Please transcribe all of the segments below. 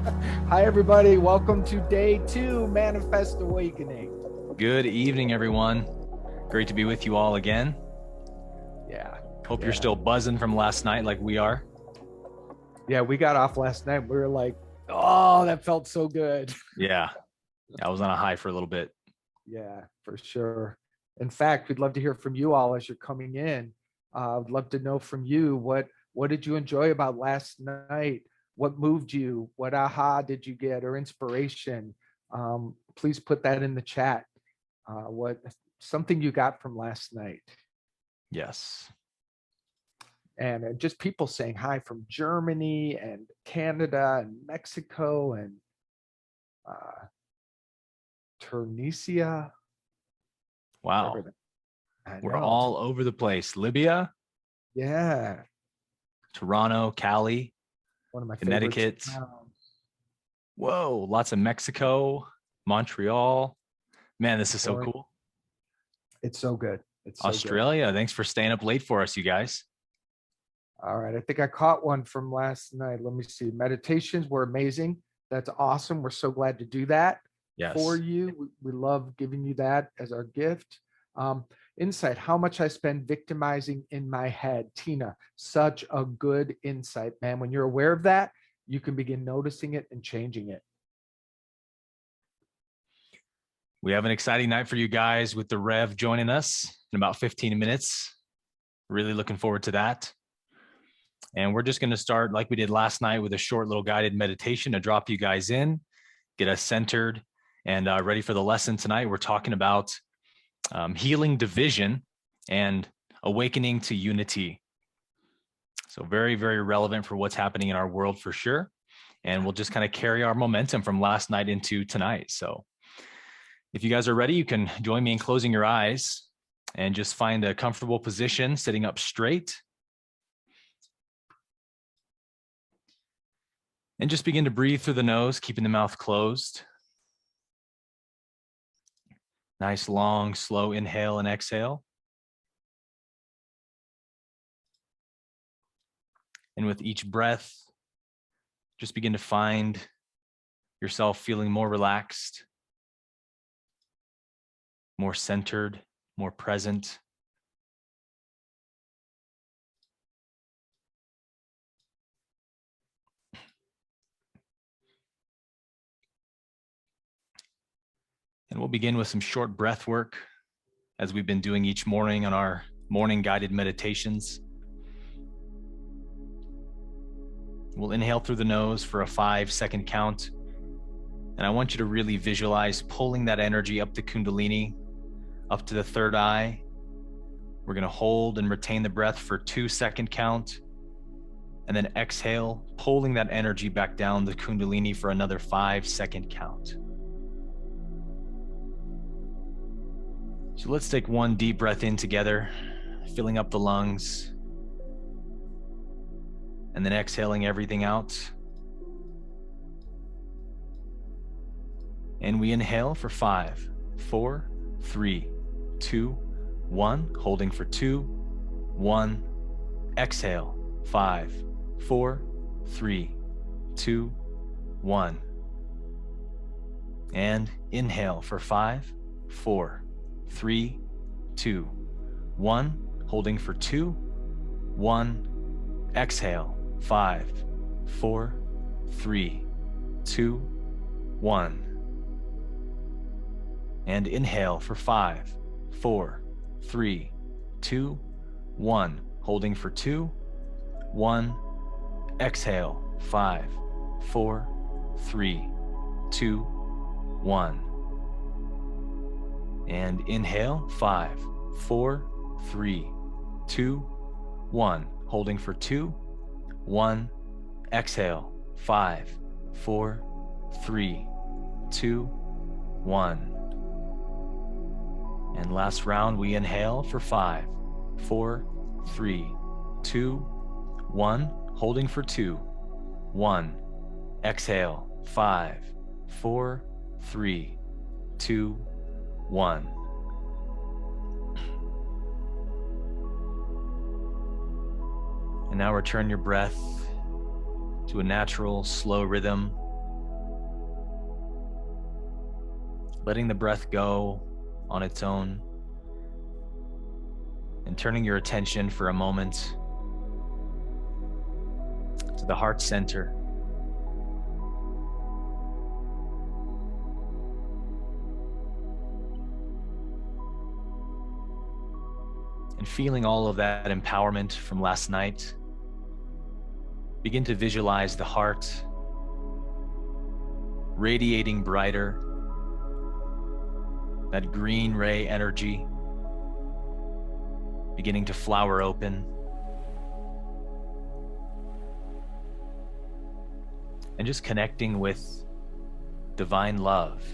Hi, everybody. Welcome to day 2, Manifest Awakening. Good evening, everyone. Great to be with you all again. Yeah. Hope you're Yeah. still buzzing from last night like we are. Yeah. We got off last night. We were like, oh, that felt so good. Yeah, I was on a high for a little bit. Yeah, for sure. In fact, we'd love to hear from you all as you're coming in. I'd love to know from you what did you enjoy about last night? What moved you? What aha did you get or inspiration? Please put that in the chat. What something you got from last night? Yes. And just people saying hi from Germany and Canada and Mexico and uh, Tunisia, wherever Wow. that. I We're know. all over the place. Libya, Yeah, Toronto, Cali, one of my favorite Connecticut. towns. Whoa, lots of Mexico, Montreal. Man, this is so Or cool. it's so good. It's so good. Australia, thanks for staying up late for us, you guys. All right, I think I caught one from last night. Let me see. Meditations were amazing. That's awesome. We're so glad to do that for Yes. you. We love giving you that as our gift. Insight, how much I spend victimizing in my head. Tina, such a good insight, man. When you're aware of that, you can begin noticing it and changing it. We have an exciting night for you guys with the Rev joining us in about 15 minutes. Really looking forward to that. And we're just going to start like we did last night with a short little guided meditation to drop you guys in, get us centered and ready for the lesson tonight. We're talking about healing division and awakening to unity. So very, very relevant for what's happening in our world for sure. And we'll just kind of carry our momentum from last night into tonight. So if you guys are ready, you can join me in closing your eyes and just find a comfortable position, sitting up straight. And just begin to breathe through the nose, keeping the mouth closed. Nice, long, slow inhale and exhale. And with each breath, just begin to find yourself feeling more relaxed, more centered, more present. And we'll begin with some short breath work as we've been doing each morning on our morning guided meditations. We'll inhale through the nose for a 5-second count. And I want you to really visualize pulling that energy up the Kundalini, up to the third eye. We're going to hold and retain the breath for 2-second count. And then exhale, pulling that energy back down the Kundalini for another 5-second count. So let's take one deep breath in together, filling up the lungs, and then exhaling everything out. And we inhale for 5, 4, 3, 2, 1, holding for 2, 1, exhale, 5, 4, 3, 2, 1. And inhale for 5, 4, 3, 2, 1, holding for 2, 1, exhale, 5, 4, 3, 2, 1. And inhale for 5, 4, 3, 2, 1, holding for 2, 1, exhale, 5, 4, 3, 2, 1. And inhale, 5, 4, 3, 2, 1, holding for 2, 1, exhale, 5, 4, 3, 2, 1. And last round, we inhale for 5, 4, 3, 2, 1, holding for 2, 1, exhale, 5, 4, 3, 2, 1. And now return your breath to a natural, slow rhythm, letting the breath go on its own, and turning your attention for a moment to the heart center. And feeling all of that empowerment from last night, begin to visualize the heart radiating brighter, that green ray energy beginning to flower open. And just connecting with divine love.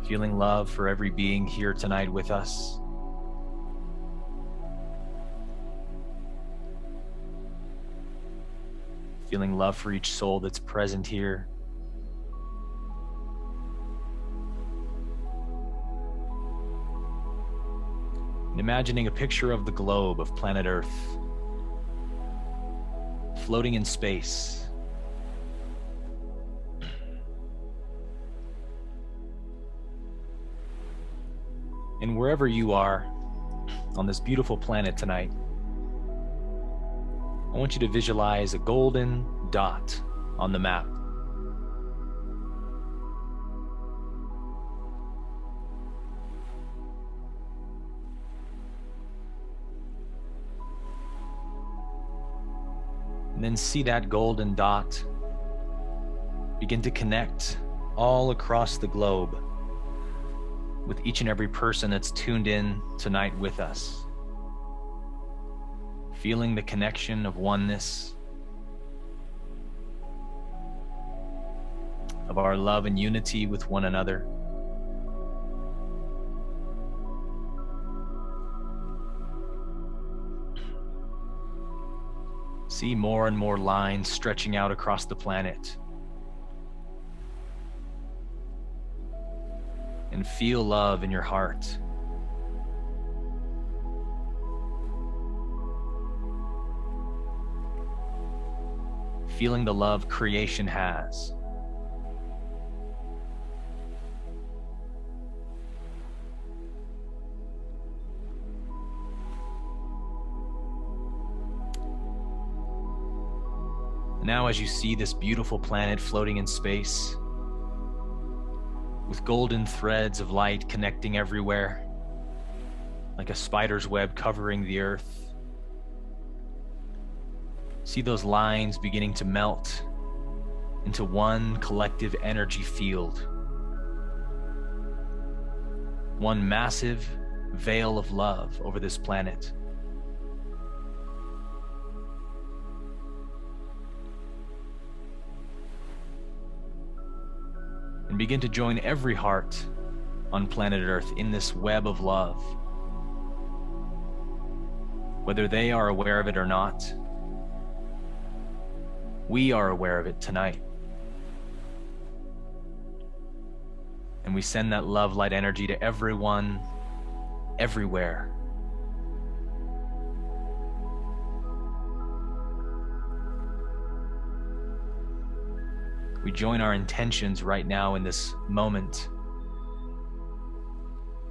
Feeling love for every being here tonight with us. Feeling love for each soul that's present here. And imagining a picture of the globe of planet Earth, floating in space. And wherever you are on this beautiful planet tonight, I want you to visualize a golden dot on the map. And then see that golden dot begin to connect all across the globe with each and every person that's tuned in tonight with us. Feeling the connection of oneness, of our love and unity with one another. See more and more lines stretching out across the planet. And feel love in your heart. Feeling the love creation has. Now, as you see this beautiful planet floating in space, with golden threads of light connecting everywhere, like a spider's web covering the earth, see those lines beginning to melt into one collective energy field. One massive veil of love over this planet. And begin to join every heart on planet Earth in this web of love. Whether they are aware of it or not, we are aware of it tonight. And we send that love light energy to everyone, everywhere. We join our intentions right now in this moment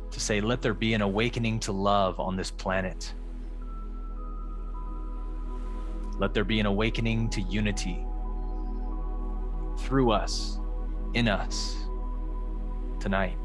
to say, let there be an awakening to love on this planet. Let there be an awakening to unity through us, in us, tonight.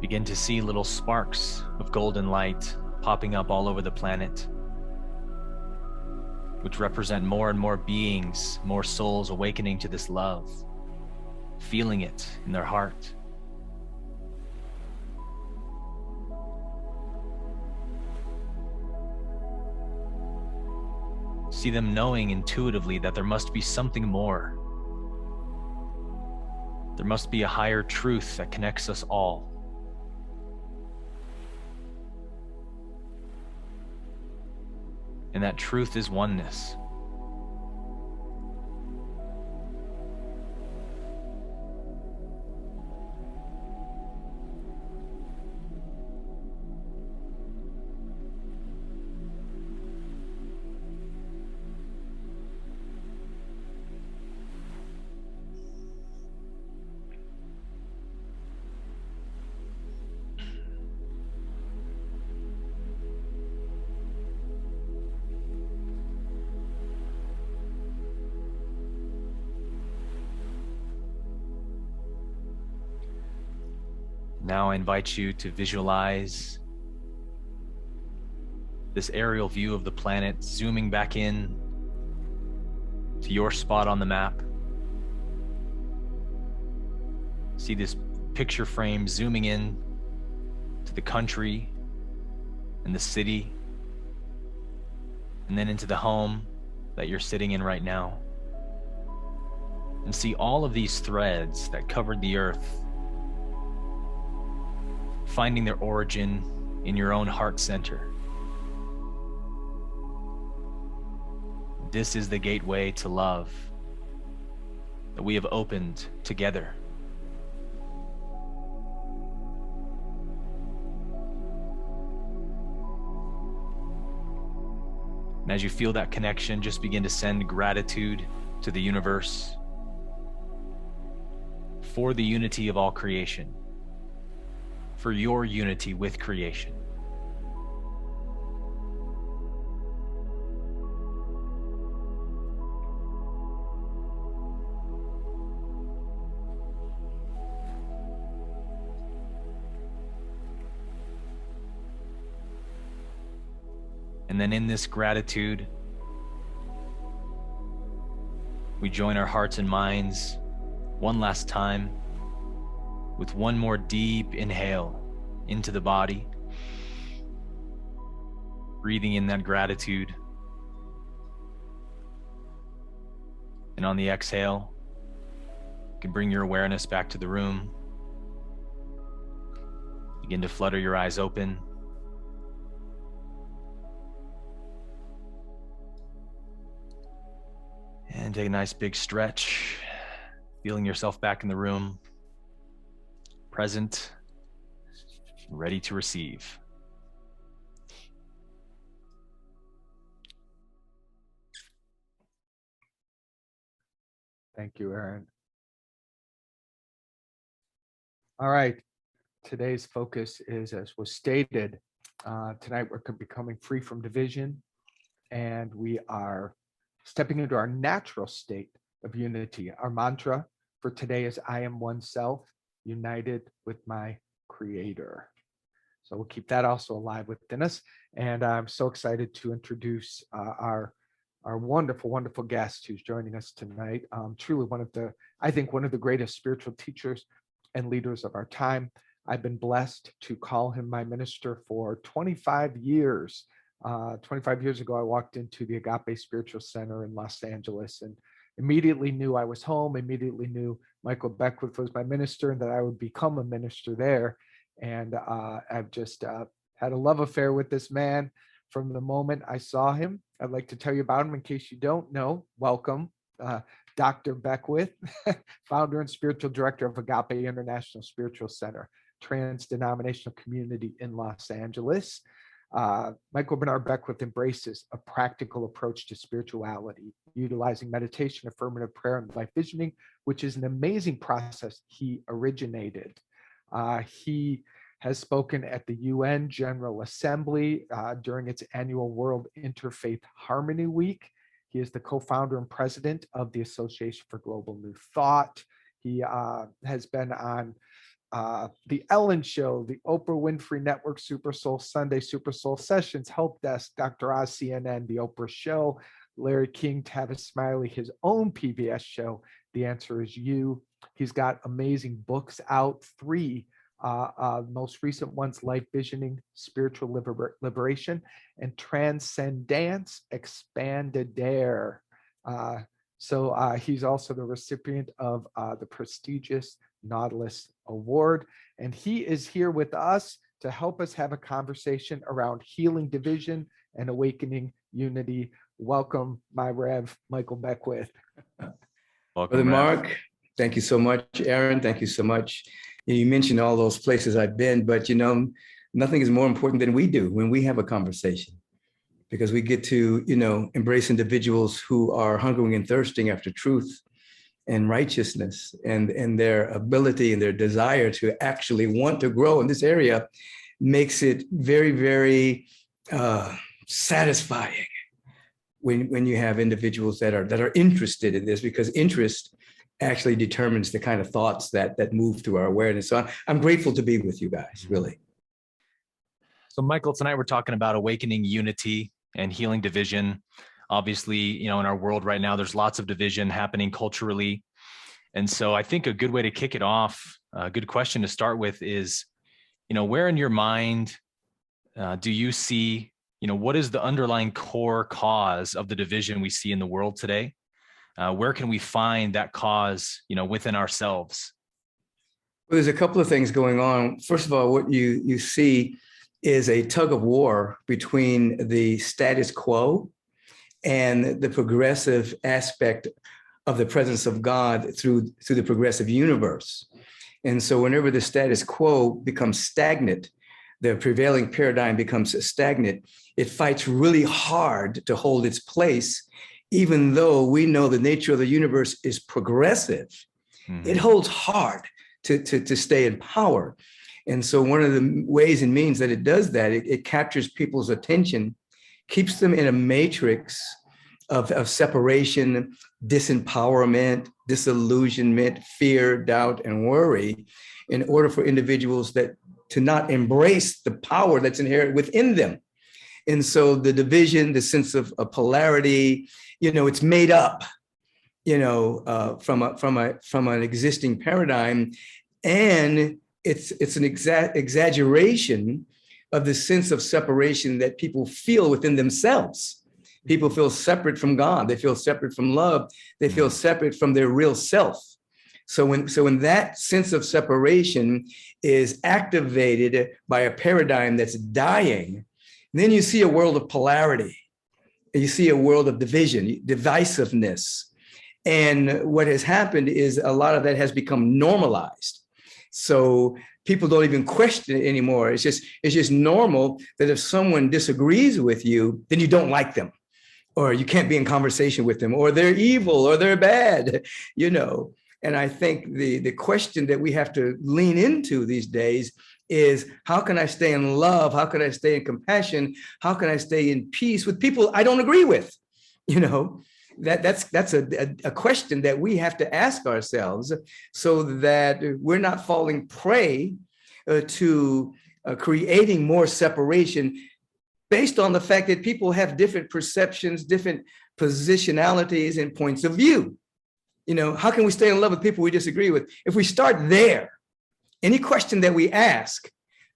Begin to see little sparks of golden light popping up all over the planet, which represent more and more beings, more souls awakening to this love, feeling it in their heart. See them knowing intuitively that there must be something more. There must be a higher truth that connects us all. And that truth is oneness. Now I invite you to visualize this aerial view of the planet, zooming back in to your spot on the map. See this picture frame zooming in to the country and the city, and then into the home that you're sitting in right now. And see all of these threads that covered the earth finding their origin in your own heart center. This is the gateway to love that we have opened together. And as you feel that connection, just begin to send gratitude to the universe for the unity of all creation, for your unity with creation. And then in this gratitude, we join our hearts and minds one last time with one more deep inhale into the body, breathing in that gratitude. And on the exhale, you can bring your awareness back to the room. Begin to flutter your eyes open. And take a nice big stretch, feeling yourself back in the room, present, ready to receive. Thank you, Aaron. All right. Today's focus is, as was stated, tonight we're becoming free from division, and we are stepping into our natural state of unity. Our mantra for today is, I am one self, united with my Creator. So we'll keep that also alive within us. And I'm so excited to introduce our wonderful, wonderful guest who's joining us tonight. Truly I think one of the greatest spiritual teachers and leaders of our time. I've been blessed to call him my minister for 25 years. 25 years ago, I walked into the Abke Spiritual Center in Los Angeles and immediately knew I was home, immediately knew Michael Beckwith was my minister and that I would become a minister there. And I've just had a love affair with this man from the moment I saw him. I'd like to tell you about him in case you don't know. Welcome, Dr. Beckwith, founder and spiritual director of Abke International Spiritual Center, trans-denominational community in Los Angeles. Michael Bernard Beckwith embraces a practical approach to spirituality, utilizing meditation, affirmative prayer, and life visioning, which is an amazing process he originated. He has spoken at the UN General Assembly during its annual World Interfaith Harmony Week. He is the co-founder and president of the Association for Global New Thought. He has been on the Ellen Show, the Oprah Winfrey Network, Super Soul Sunday, Super Soul Sessions, Help Desk, Dr. Oz, CNN, The Oprah Show, Larry King, Tavis Smiley, his own PBS show, The Answer Is You. He's got amazing books out, 3 Most recent ones, life visioning, spiritual liberation, and transcendence expanded there. So he's also the recipient of the prestigious Nautilus Award. And he is here with us to help us have a conversation around healing division and awakening unity. Welcome, my Rev, Michael Beckwith. Welcome, Brother Rev. Mark, thank you so much. Aaron, thank you so much. You mentioned all those places I've been, but nothing is more important than we do when we have a conversation, because we get to, embrace individuals who are hungering and thirsting after truth and righteousness, and their ability and their desire to actually want to grow in this area makes it very, very satisfying when you have individuals that are interested in this, because interest actually determines the kind of thoughts that move through our awareness. So I'm grateful to be with you guys, really. So Michael, tonight we're talking about awakening unity and healing division. Obviously, in our world right now, there's lots of division happening culturally. And so I think a good way to kick it off, a good question to start with is, where in your mind do you see, what is the underlying core cause of the division we see in the world today? Where can we find that cause, within ourselves? Well, there's a couple of things going on. First of all, what you see is a tug of war between the status quo and the progressive aspect of the presence of God through the progressive universe. And so whenever the status quo becomes stagnant, the prevailing paradigm becomes stagnant, it fights really hard to hold its place, even though we know the nature of the universe is progressive. Mm-hmm. It holds hard to stay in power. And so one of the ways and means that it does that, it captures people's attention, keeps them in a matrix of separation, disempowerment, disillusionment, fear, doubt, and worry, in order for individuals to not embrace the power that's inherent within them. And so the division, the sense of polarity, it's made up, from an existing paradigm, and it's an exaggeration of the sense of separation that people feel within themselves. People feel separate from God. They feel separate from love. They feel separate from their real self. So when that sense of separation is activated by a paradigm that's dying, then you see a world of polarity. You see a world of division, divisiveness. And what has happened is a lot of that has become normalized. So people don't even question it anymore. It's just normal that if someone disagrees with you, then you don't like them, or you can't be in conversation with them, or they're evil, or they're bad, And I think the question that we have to lean into these days is, how can I stay in love? How can I stay in compassion? How can I stay in peace with people I don't agree with? That's a question that we have to ask ourselves, so that we're not falling prey to creating more separation based on the fact that people have different perceptions, different positionalities, and points of view. How can we stay in love with people we disagree with? If we start there, any question that we ask,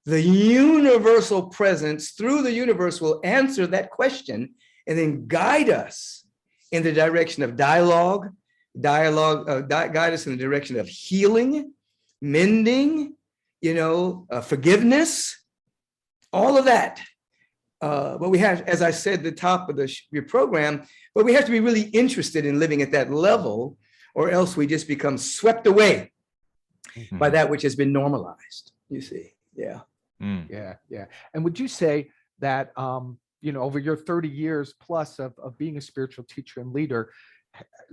the universal presence through the universe will answer that question and then guide us in the direction of dialogue, guide us in the direction of healing, mending, forgiveness, all of that. But we have, as I said at the top of your program, but we have to be really interested in living at that level, or else we just become swept away by that which has been normalized, you see. Yeah. Yeah. And would you say that, over your 30 years plus of being a spiritual teacher and leader,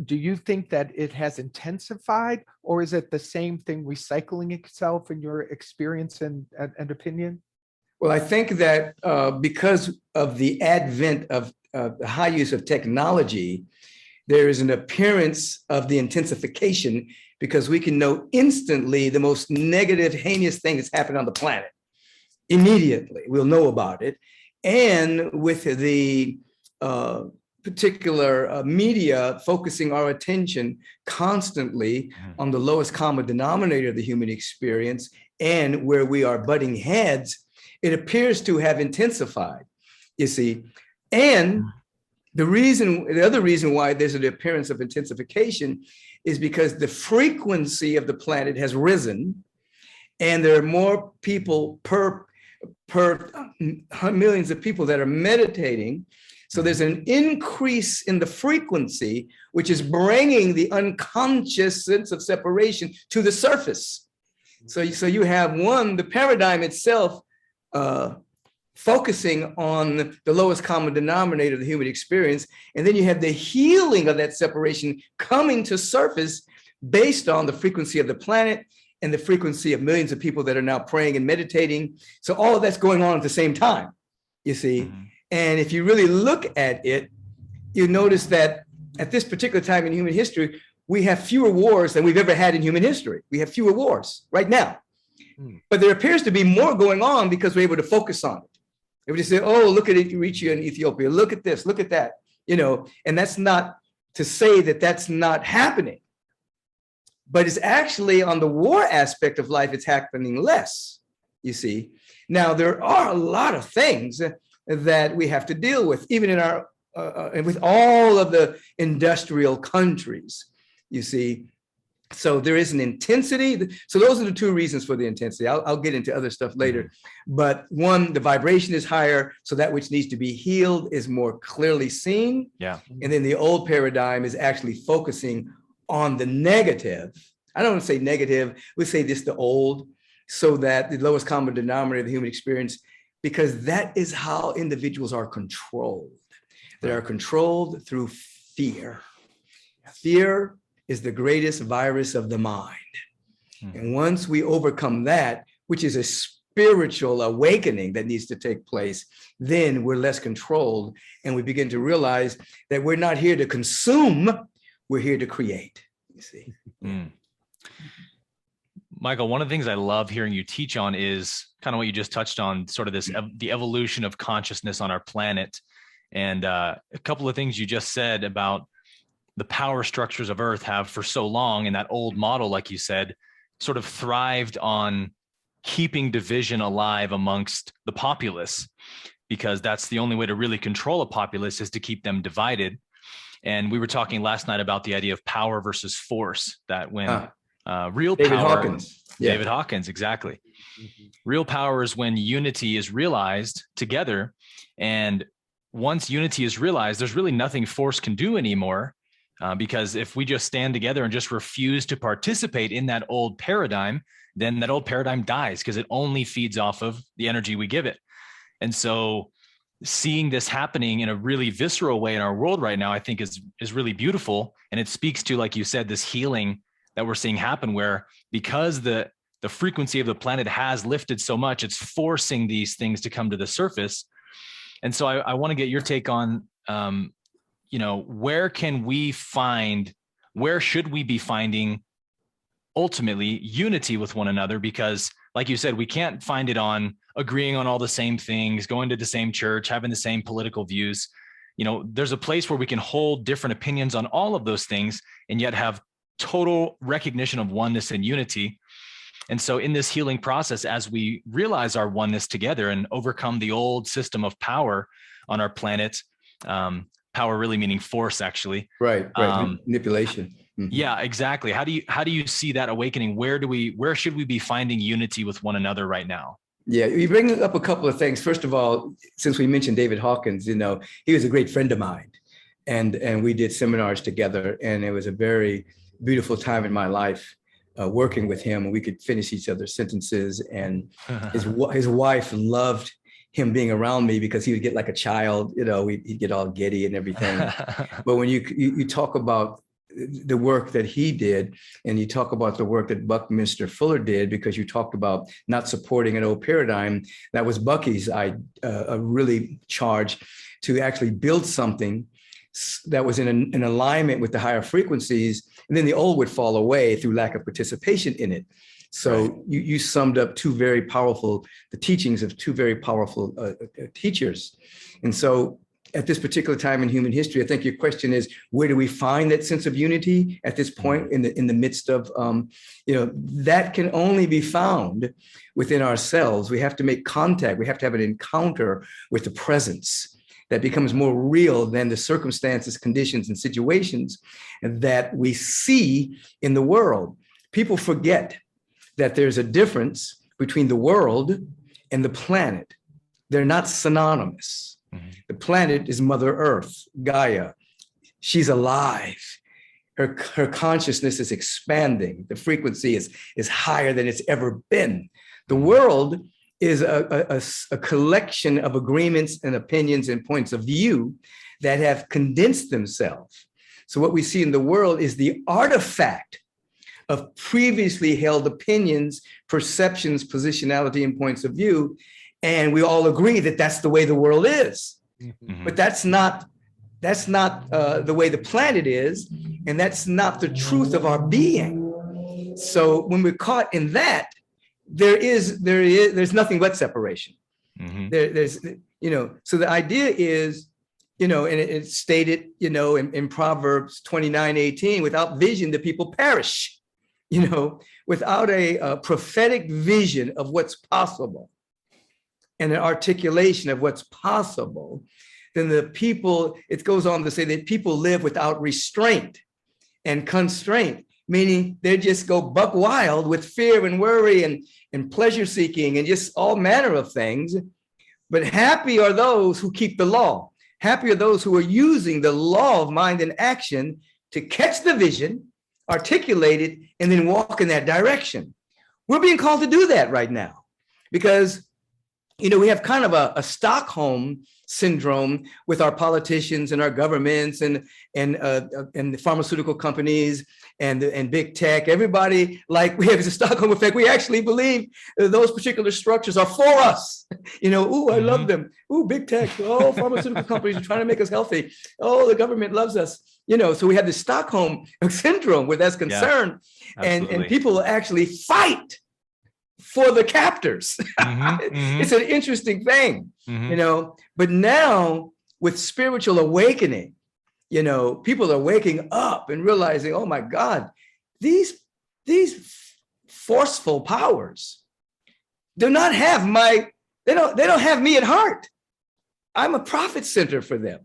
do you think that it has intensified, or is it the same thing recycling itself in your experience and opinion? Well, I think that because of the advent of the high use of technology, there is an appearance of the intensification, because we can know instantly the most negative, heinous thing that's happened on the planet. Immediately, we'll know about it. And with the particular media focusing our attention constantly on the lowest common denominator of the human experience, and where we are butting heads, it appears to have intensified, you see. And the other reason why there's an appearance of intensification is because the frequency of the planet has risen, and there are more people per millions of people that are meditating. So there's an increase in the frequency, which is bringing the unconscious sense of separation to the surface. So you have the paradigm itself focusing on the lowest common denominator of the human experience. And then you have the healing of that separation coming to surface based on the frequency of the planet and the frequency of millions of people that are now praying and meditating. So all of that's going on at the same time, you see. Mm-hmm. And if you really look at it, you notice that at this particular time in human history, we have fewer wars than we've ever had in human history. We have fewer wars right now. But there appears to be more going on because we're able to focus on it. Everybody say, oh, look at Eritrea and Ethiopia. Look at this, look at that. And that's not to say that that's not happening. But it's actually on the war aspect of life, it's happening less, you see. Now, there are a lot of things that we have to deal with, even in our, and with all of the industrial countries, you see. So there is an intensity. So those are the two reasons for the intensity. I'll get into other stuff later. But one, the vibration is higher, so that which needs to be healed is more clearly seen. Yeah. And then the old paradigm is actually focusing on the negative. I don't want to say negative. We say this the old, so that the lowest common denominator of the human experience, because that is how individuals are controlled. They are controlled through fear. Fear is the greatest virus of the mind. And once we overcome that, which is a spiritual awakening that needs to take place, then we're less controlled, and we begin to realize that we're not here to consume, we're here to create, you see. Michael, one of the things I love hearing you teach on is kind of what you just touched on, sort of this, the evolution of consciousness on our planet. And a couple of things you just said about the power structures of Earth have for so long, in that old model, like you said, sort of thrived on keeping division alive amongst the populace, because that's the only way to really control a populace, is to keep them divided. And we were talking last night about the idea of power versus force, that when real David power, Hawkins. Yeah. David Hawkins, exactly. Real power is when unity is realized together. And once unity is realized, there's really nothing force can do anymore. Because if we just stand together and just refuse to participate in that old paradigm, then that old paradigm dies, because it only feeds off of the energy we give it. And so seeing this happening in a really visceral way in our world right now, I think is really beautiful. And it speaks to, like you said, this healing that we're seeing happen, where because the frequency of the planet has lifted so much, it's forcing these things to come to the surface. And so I want to get your take on, where should we be finding ultimately unity with one another? Because like you said, we can't find it on agreeing on all the same things, going to the same church, having the same political views. There's a place where we can hold different opinions on all of those things and yet have total recognition of oneness and unity. And so in this healing process, as we realize our oneness together and overcome the old system of power on our planet, power really meaning force, actually. Right. Manipulation. Mm-hmm. Yeah, exactly. How do you see that awakening? Where should we be finding unity with one another right now? Yeah, you bring up a couple of things. First of all, since we mentioned David Hawkins, he was a great friend of mine, and we did seminars together, and it was a very beautiful time in my life working with him, and we could finish each other's sentences. And his wife loved him being around me because he would get like a child, he'd get all giddy and everything. But when you talk about the work that he did, and you talk about the work that Buckminster Fuller did, because you talked about not supporting an old paradigm, that was Bucky's really charge to actually build something that was in alignment with the higher frequencies, and then the old would fall away through lack of participation in it. So right. You summed up the teachings of two very powerful teachers. And so at this particular time in human history, I think your question is, where do we find that sense of unity at this point in the midst of, that can only be found within ourselves. We have to make contact. We have to have an encounter with the presence that becomes more real than the circumstances, conditions, and situations that we see in the world. People forget that there's a difference between the world and the planet. They're not synonymous. The planet is Mother Earth, Gaia. She's alive. Her consciousness is expanding. The frequency is higher than it's ever been. The world is a collection of agreements and opinions and points of view that have condensed themselves. So what we see in the world is the artifact of previously held opinions, perceptions, positionality, and points of view. And we all agree that that's the way the world is. But that's not the way the planet is, and that's not the truth of our being. So when we're caught in that, there's nothing but separation. There's so the idea is, and it's stated, in Proverbs 29:18, without vision, the people perish. Without a prophetic vision of what's possible and an articulation of what's possible, then the people, it goes on to say that people live without restraint and constraint, meaning they just go buck wild with fear and worry and pleasure seeking and just all manner of things. But happy are those who keep the law. Happy are those who are using the law of mind and action to catch the vision, articulate it, and then walk in that direction. We're being called to do that right now because, we have kind of a Stockholm syndrome with our politicians and our governments and the pharmaceutical companies and big tech. Everybody, like, we have the Stockholm effect. We actually believe those particular structures are for us. Ooh, I love them. Ooh, big tech. Oh, pharmaceutical companies are trying to make us healthy. Oh, the government loves us. So we have the Stockholm syndrome where that's concerned, and people actually fight for the captors. It's an interesting thing, but now with spiritual awakening, people are waking up and realizing, oh my God, these forceful powers do not have they don't have me at heart. I'm a profit center for them.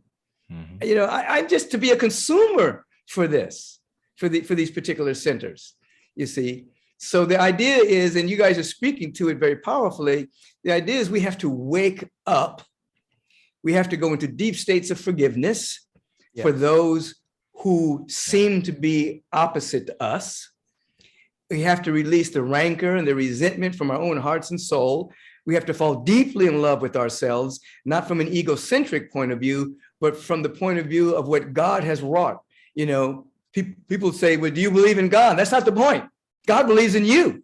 I'm just to be a consumer for these particular centers, you see. So the idea is, and you guys are speaking to it very powerfully, the idea is we have to wake up. We have to go into deep states of forgiveness for those who seem to be opposite to us. We have to release the rancor and the resentment from our own hearts and soul. We have to fall deeply in love with ourselves, not from an egocentric point of view, but from the point of view of what God has wrought. People say, well, do you believe in God? That's not the point. God believes in you.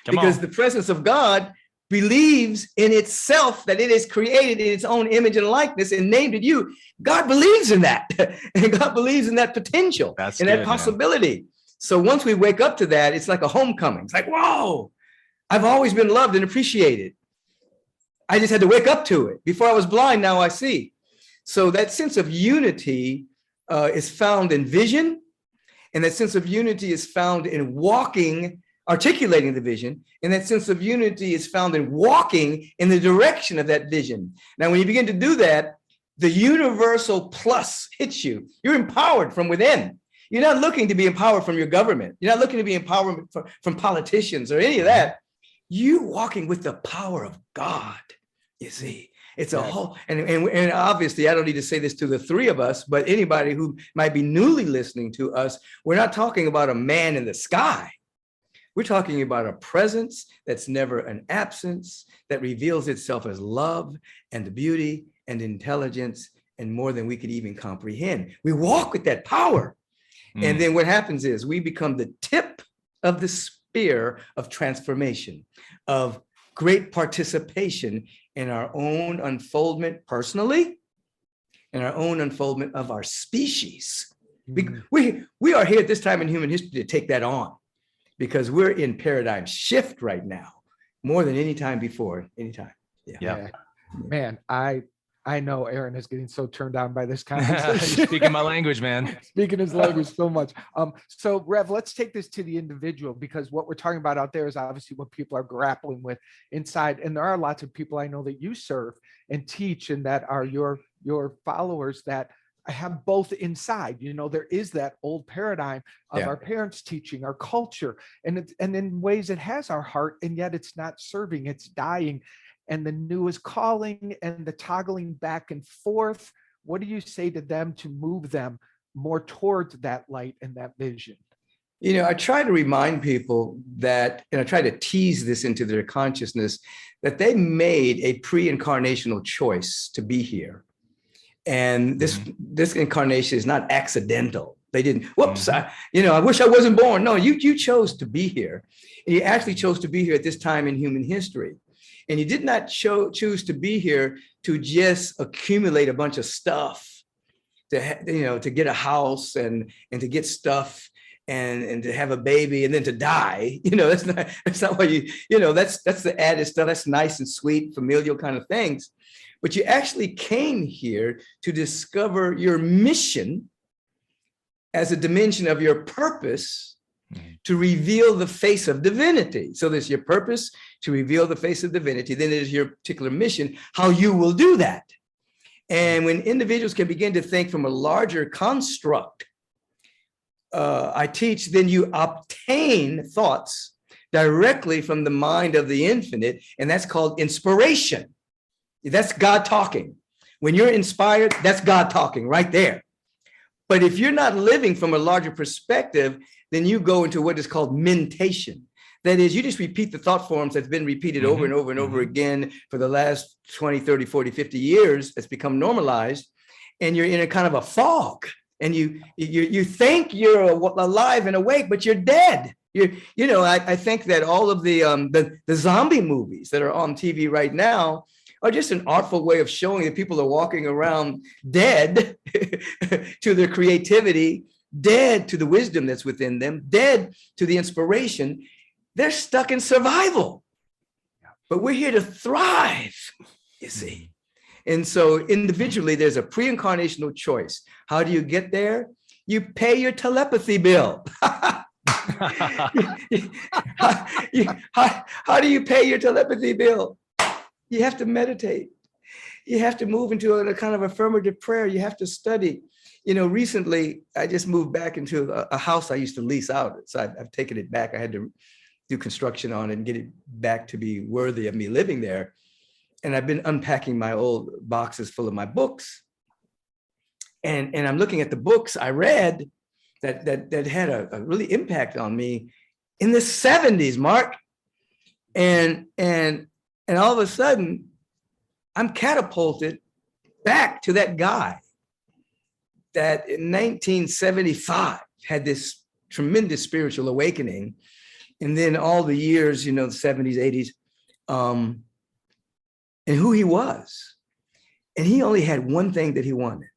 Because the presence of God believes in itself that it is created in its own image and likeness and named it you. God believes in that. And God believes in that potential and that possibility. Man. So once we wake up to that, it's like a homecoming. It's like, whoa, I've always been loved and appreciated. I just had to wake up to it. Before I was blind, now I see. So that sense of unity is found in vision. And that sense of unity is found in walking, articulating the vision. And that sense of unity is found in walking in the direction of that vision. Now, when you begin to do that, the universal plus hits you. You're empowered from within. You're not looking to be empowered from your government. You're not looking to be empowered from politicians or any of that. You're walking with the power of God, you see. It's a whole, and obviously I don't need to say this to the three of us, but anybody who might be newly listening to us, we're not talking about a man in the sky. We're talking about a presence that's never an absence, that reveals itself as love and beauty and intelligence and more than we could even comprehend. We walk with that power. And then what happens is we become the tip of the spear of transformation, of great participation in our own unfoldment personally, and our own unfoldment of our species. We are here at this time in human history to take that on, because we're in paradigm shift right now, more than any time before, anytime. Man, I I know Aaron is getting so turned on by this You're conversation. speaking my language, man. Speaking his language so much. So Rev, let's take this to the individual, because what we're talking about out there is obviously what people are grappling with inside. And there are lots of people I know that you serve and teach and that are your followers that have both inside. You know, there is that old paradigm of our parents teaching, our culture, and in ways it has our heart, and yet it's not serving, it's dying. And the new is calling, and the toggling back and forth. What do you say to them to move them more towards that light and that vision? You know, I try to remind people that, and I try to tease this into their consciousness, that they made a pre-incarnational choice to be here. And this incarnation is not accidental. They didn't, whoops, I wish I wasn't born. No, you chose to be here. And you actually chose to be here at this time in human history. And you did not choose to be here to just accumulate a bunch of stuff, to get a house and to get stuff and to have a baby and then to die. That's not what that's the added stuff. That's nice and sweet, familial kind of things. But you actually came here to discover your mission as a dimension of your purpose, to reveal the face of divinity. So there's your purpose to reveal the face of divinity. Then there's your particular mission, how you will do that. And when individuals can begin to think from a larger construct, I teach, then you obtain thoughts directly from the mind of the infinite, and that's called inspiration. That's God talking. When you're inspired, that's God talking right there. But if you're not living from a larger perspective, then you go into what is called mentation. That is, you just repeat the thought forms that's been repeated over and over and over again for the last 20, 30, 40, 50 years. It's become normalized, and you're in a kind of a fog, and you think you're alive and awake, but you're dead. I think that all of the zombie movies that are on TV right now are just an artful way of showing that people are walking around dead to their creativity, dead to the wisdom that's within them, dead to the inspiration. They're stuck in survival, but we're here to thrive, you see. And so individually, there's a pre-incarnational choice. How do you get there? You pay your telepathy bill. How do you pay your telepathy bill? You have to meditate. You have to move into a kind of affirmative prayer. You have to study. Recently, I just moved back into a house I used to lease out. So I've taken it back. I had to do construction on it and get it back to be worthy of me living there. And I've been unpacking my old boxes full of my books. And I'm looking at the books I read that had a really impact on me in the 70s, Mark. And all of a sudden, I'm catapulted back to that guy that in 1975 had this tremendous spiritual awakening. And then all the years, the 70s, 80s, and who he was. And he only had one thing that he wanted.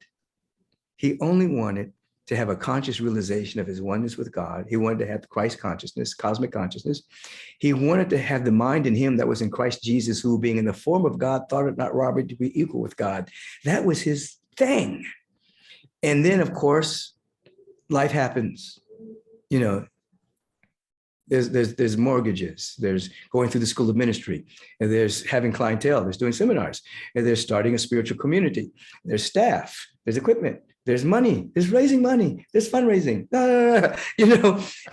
He only wanted to have a conscious realization of his oneness with God. He wanted to have Christ consciousness, cosmic consciousness. He wanted to have the mind in him that was in Christ Jesus, who being in the form of God, thought it not robbery to be equal with God. That was his thing. And then, of course, life happens. There's mortgages, there's going through the school of ministry, and there's having clientele, there's doing seminars, and there's starting a spiritual community, there's staff, there's equipment, there's money, there's raising money, there's fundraising,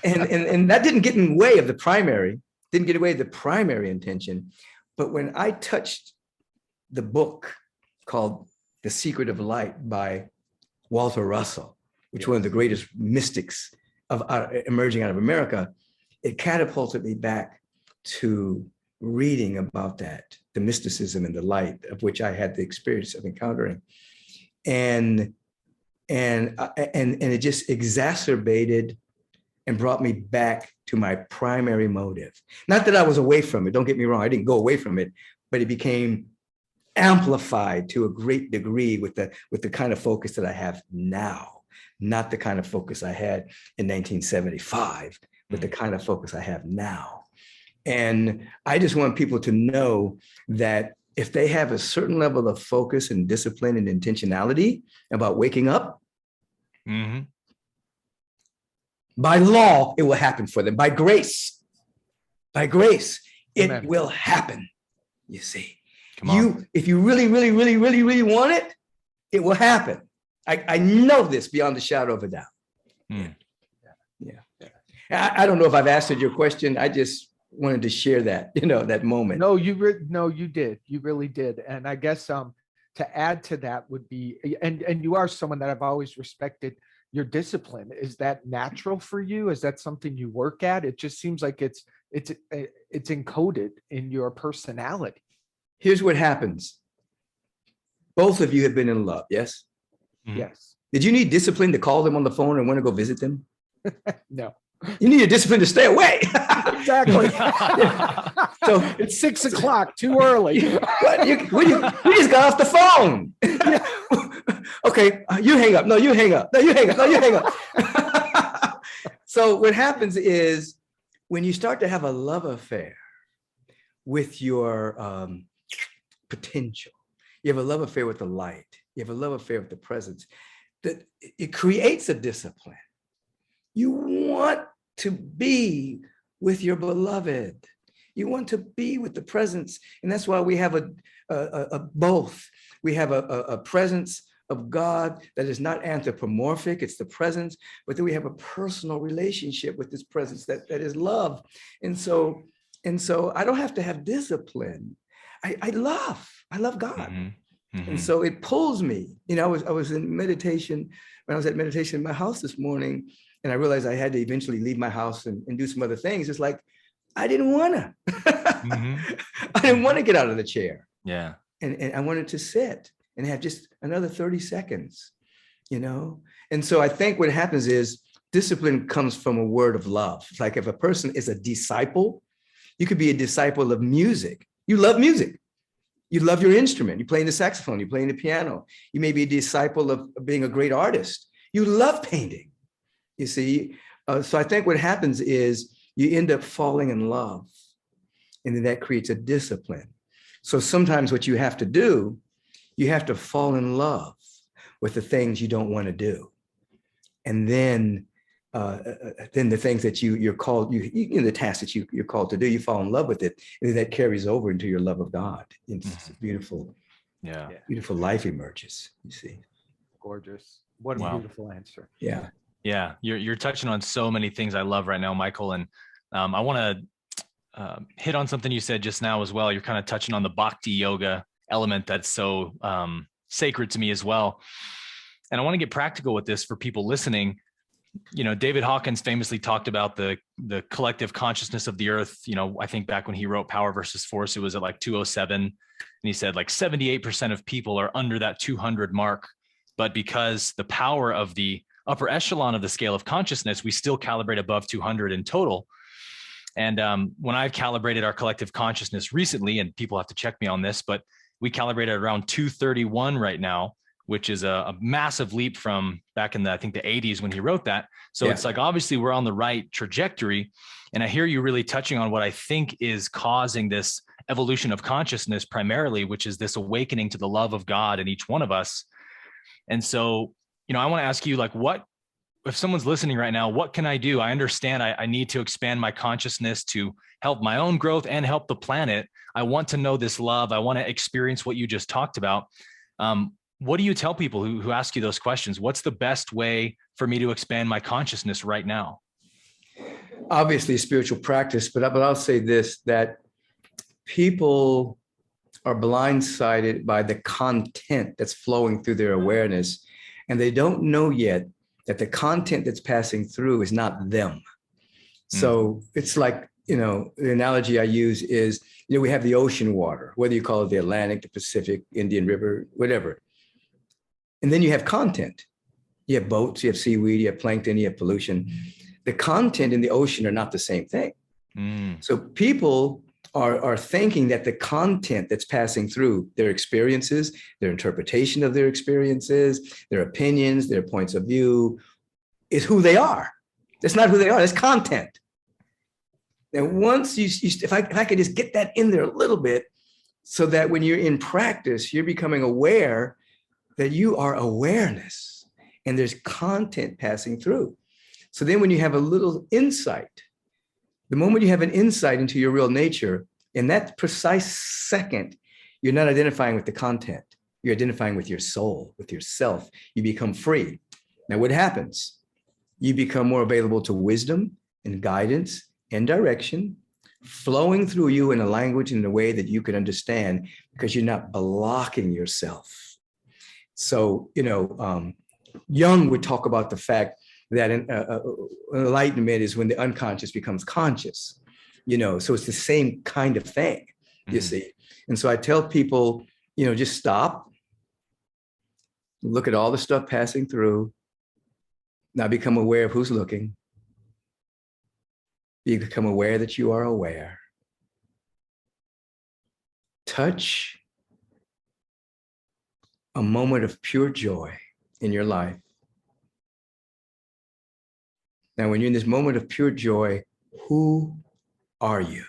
and that didn't get in the way of the primary intention. But when I touched the book called The Secret of Light by Walter Russell, which is one of the greatest mystics of emerging out of America, it catapulted me back to reading about that, the mysticism and the light of which I had the experience of encountering. And it just exacerbated and brought me back to my primary motive. Not that I was away from it, don't get me wrong, I didn't go away from it, but it became amplified to a great degree with the kind of focus that I have now, not the kind of focus I had in 1975, but the kind of focus I have now. And I just want people to know that if they have a certain level of focus and discipline and intentionality about waking up, by law, it will happen for them. By grace, it will happen. You see, if you really, really, really, really, really want it, it will happen. I know this beyond the shadow of a doubt. Yeah. I don't know if I've answered your question. I just wanted to share that, that moment. No, you did. You really did. And I guess to add to that would be, and you are someone that I've always respected your discipline. Is that natural for you? Is that something you work at? It just seems like it's encoded in your personality. Here's what happens. Both of you have been in love, yes? Yes. Did you need discipline to call them on the phone and want to go visit them? No. You need a discipline to stay away. Exactly. So it's 6 o'clock, too early. You just got off the phone. Okay, you hang up. No, you hang up. No, you hang up. No, you hang up. So what happens is when you start to have a love affair with your potential, you have a love affair with the light, you have a love affair with the presence, that it creates a discipline. You want to be with your beloved. You want to be with the presence. And that's why we have a both. We have a presence of God that is not anthropomorphic, it's the presence, but then we have a personal relationship with this presence that is love. And so I don't have to have discipline. I love God. And so it pulls me. I was in meditation, when I was at meditation in my house this morning, and I realized I had to eventually leave my house and do some other things. It's like, I didn't want to. I didn't want to get out of the chair. Yeah. And I wanted to sit and have just another 30 seconds, And so I think what happens is discipline comes from a word of love. It's like if a person is a disciple, you could be a disciple of music. You love music. You love your instrument. You're playing the saxophone. You're playing the piano. You may be a disciple of being a great artist. You love painting. You see, so I think what happens is you end up falling in love, and then that creates a discipline. So sometimes what you have to do, you have to fall in love with the things you don't want to do, and then the things that you're called, the tasks that you're called to do, you fall in love with it, and then that carries over into your love of God. It's beautiful. Yeah, beautiful life emerges. You see, gorgeous. What a beautiful answer. Yeah. Yeah, you're touching on so many things I love right now, Michael. And I want to hit on something you said just now as well. You're kind of touching on the bhakti yoga element that's so sacred to me as well. And I want to get practical with this for people listening. David Hawkins famously talked about the collective consciousness of the earth. I think back when he wrote Power versus Force, it was at like 207. And he said like 78% of people are under that 200 mark. But because the power of the upper echelon of the scale of consciousness, we still calibrate above 200 in total. And when I've calibrated our collective consciousness recently, and people have to check me on this, but we calibrated around 231 right now, which is a massive leap from back in I think the 80s when he wrote that. So It's like, obviously we're on the right trajectory. And I hear you really touching on what I think is causing this evolution of consciousness primarily, which is this awakening to the love of God in each one of us. And so, I want to ask you, like, what, if someone's listening right now, what can I do? I understand I need to expand my consciousness to help my own growth and help the planet. I want to know this love. I want to experience what you just talked about. What do you tell people who ask you those questions? What's the best way for me to expand my consciousness right now? Obviously spiritual practice, but I'll say this, that people are blindsided by the content that's flowing through their awareness. And they don't know yet that the content that's passing through is not them. So it's like, the analogy I use is, we have the ocean water, whether you call it the Atlantic, the Pacific, Indian River, whatever. And then you have content. You have boats, you have seaweed, you have plankton, you have pollution. The content in the ocean are not the same thing. So people are thinking that the content that's passing through their experiences, their interpretation of their experiences, their opinions, their points of view is who they are. That's not who they are, that's content. And once if I could just get that in there a little bit, so that when you're in practice, you're becoming aware that you are awareness and there's content passing through. So then when you have a little insight, the moment you have an insight into your real nature, in that precise second, you're not identifying with the content. You're identifying with your soul, with yourself. You become free. Now, what happens? You become more available to wisdom and guidance and direction, flowing through you in a language in a way that you can understand because you're not blocking yourself. So, Jung would talk about the fact that enlightenment is when the unconscious becomes conscious, so it's the same kind of thing, you see. And so I tell people, just stop, look at all the stuff passing through. Now become aware of who's looking. You become aware that you are aware. Touch a moment of pure joy in your life. Now, when you're in this moment of pure joy, who are you?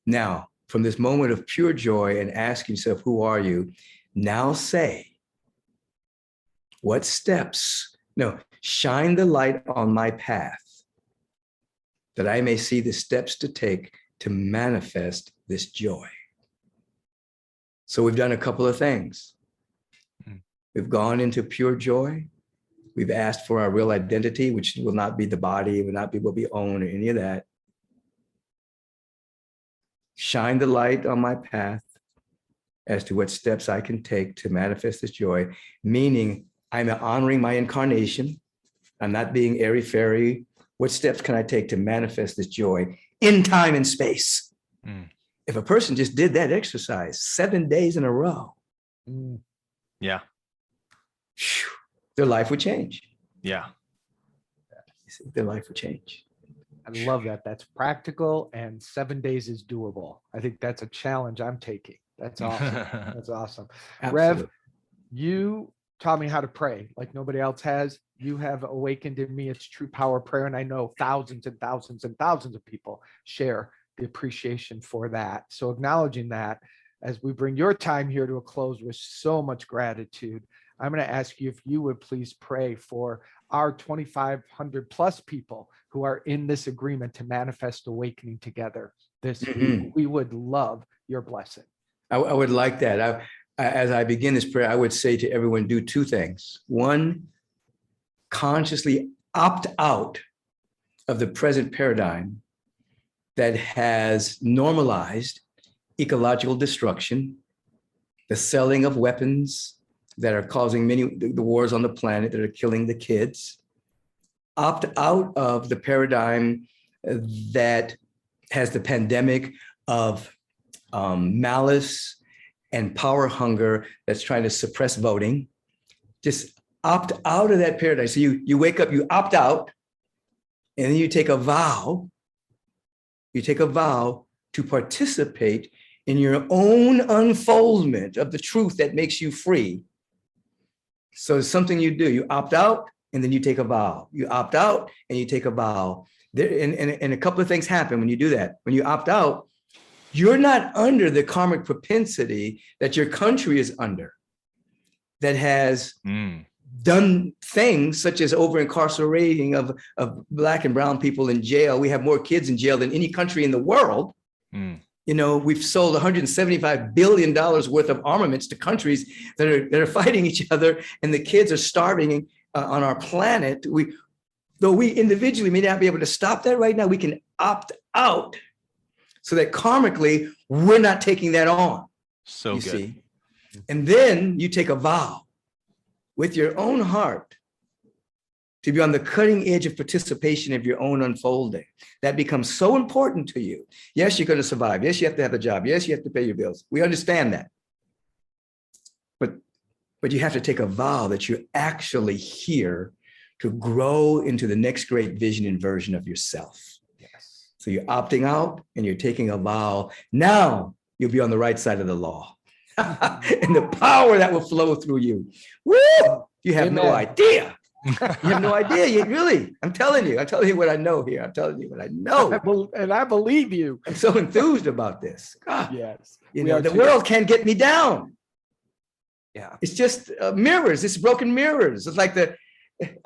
Now, from this moment of pure joy and ask yourself, who are you? Now say, what steps? No, shine the light on my path that I may see the steps to take to manifest this joy. So we've done a couple of things. We've gone into pure joy. We've asked for our real identity, which will not be the body, will not be what we own or any of that. Shine the light on my path as to what steps I can take to manifest this joy, meaning I'm honoring my incarnation. I'm not being airy-fairy. What steps can I take to manifest this joy in time and space? If a person just did that exercise 7 days in a row, yeah, their life would change. Yeah. Their life would change. I love that. That's practical, and 7 days is doable. I think that's a challenge I'm taking. That's awesome. That's awesome. Absolutely. Rev, you taught me how to pray like nobody else has. You have awakened in me its true power prayer. And I know thousands and thousands and thousands of people share the appreciation for that. So acknowledging that as we bring your time here to a close with so much gratitude, I'm going to ask you if you would please pray for our 2,500 plus people who are in this agreement to manifest awakening together this week. We would love your blessing. I would like that. As I begin this prayer, I would say to everyone, do two things. One, consciously opt out of the present paradigm that has normalized ecological destruction, the selling of weapons that are causing the wars on the planet that are killing the kids. Opt out of the paradigm that has the pandemic of malice and power hunger that's trying to suppress voting. Just opt out of that paradigm. So you wake up, you opt out, and then you take a vow. You take a vow to participate in your own unfoldment of the truth that makes you free. So it's something you do. You opt out, and then you take a vow. You opt out, and you take a vow. And a couple of things happen when you do that. When you opt out, you're not under the karmic propensity that your country is under, that has done things such as over-incarcerating of Black and brown people in jail. We have more kids in jail than any country in the world. We've sold $175 billion worth of armaments to countries that are fighting each other, and the kids are starving on our planet. Though we individually may not be able to stop that right now, we can opt out so that karmically we're not taking that on. So you good. See? And then you take a vow with your own heart to be on the cutting edge of participation of your own unfolding. That becomes so important to you. Yes, you're going to survive. Yes, you have to have a job. Yes, you have to pay your bills. We understand that. But you have to take a vow that you're actually here to grow into the next great vision and version of yourself. Yes. So you're opting out and you're taking a vow. Now you'll be on the right side of the law. And the power that will flow through you. Woo! You have no idea. You have no idea. You really, I'm telling you what I know here. I'm telling you what I know. And I believe you. I'm so enthused about this. God, Yes. you we know, are the too. world can't get me down. Yeah. It's just mirrors. It's broken mirrors. It's like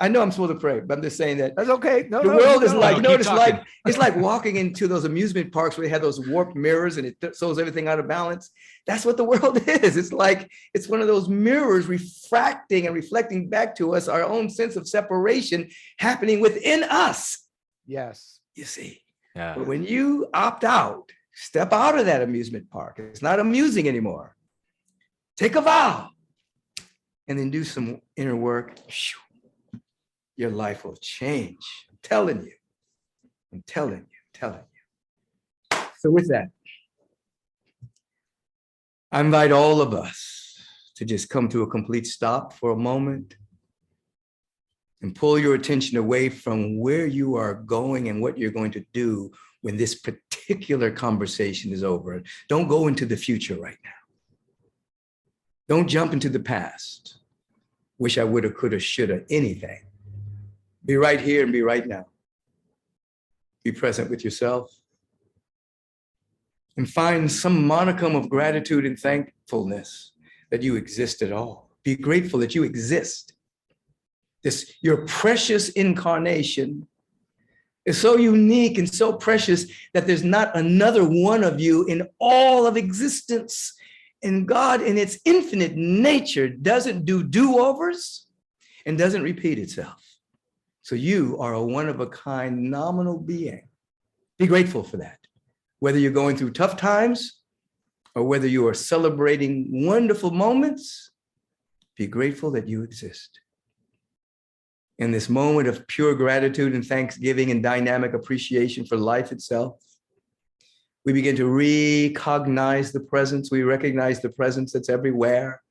I know I'm supposed to pray, but I'm just saying that That's okay. No, the no, world you is go. like, No, you know, keep it's talking. like, it's like walking into those amusement parks where they have those warped mirrors and it throws everything out of balance. That's what the world is. It's like, it's one of those mirrors refracting and reflecting back to us our own sense of separation happening within us. Yes. You see, Yeah. but when you opt out, step out of that amusement park. It's not amusing anymore. Take a vow and then do some inner work. Your life will change. I'm telling you. I'm telling you. So with that, I invite all of us to just come to a complete stop for a moment and pull your attention away from where you are going and what you're going to do when this particular conversation is over. Don't go into the future right now. Don't jump into the past. Wish I woulda, coulda, shoulda, anything. Be right here and be right now. Be present with yourself and find some modicum of gratitude and thankfulness that you exist at all. Be grateful that you exist. Your precious incarnation is so unique and so precious that there's not another one of you in all of existence. And God, in its infinite nature, doesn't do do-overs and doesn't repeat itself. So you are a one-of-a-kind nominal being. Be grateful for that. Whether you're going through tough times or whether you are celebrating wonderful moments, be grateful that you exist. In this moment of pure gratitude and thanksgiving and dynamic appreciation for life itself, we begin to recognize the presence. We recognize the presence that's everywhere.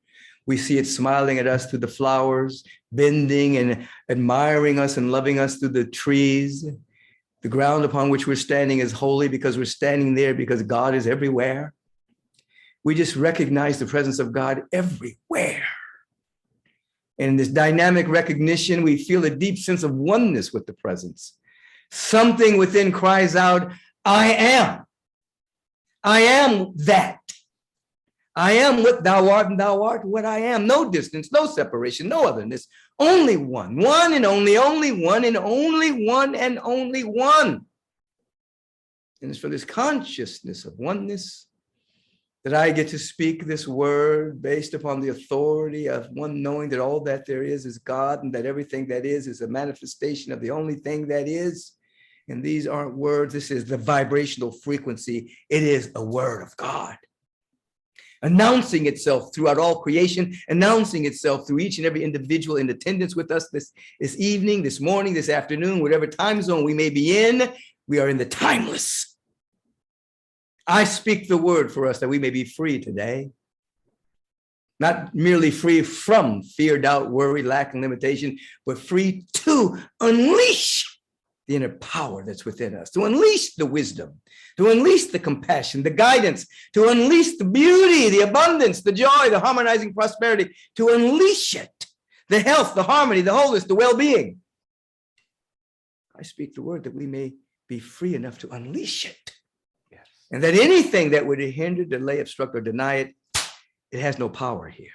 We see it smiling at us through the flowers, bending and admiring us and loving us through the trees. The ground upon which we're standing is holy because we're standing there because God is everywhere. We just recognize the presence of God everywhere. And in this dynamic recognition, we feel a deep sense of oneness with the presence. Something within cries out, I am. I am that. I am what thou art, and thou art what I am. No distance, no separation, no otherness. Only one, one and only one, and only one and only one. And it's for this consciousness of oneness that I get to speak this word based upon the authority of one knowing that all that there is God, and that everything that is a manifestation of the only thing that is. And these aren't words. This is the vibrational frequency. It is a word of God, announcing itself throughout all creation, announcing itself through each and every individual in attendance with us this evening, this morning, this afternoon, whatever time zone we may be in. We are in the timeless. I speak the word for us that we may be free today. Not merely free from fear, doubt, worry, lack, and limitation, but free to unleash the inner power that's within us, to unleash the wisdom, to unleash the compassion, the guidance, to unleash the beauty, the abundance, the joy, the harmonizing prosperity, to unleash it, the health, the harmony, the wholeness, the well-being. I speak the word that we may be free enough to unleash it. Yes. And that anything that would hinder, delay, obstruct, or deny it, it has no power here,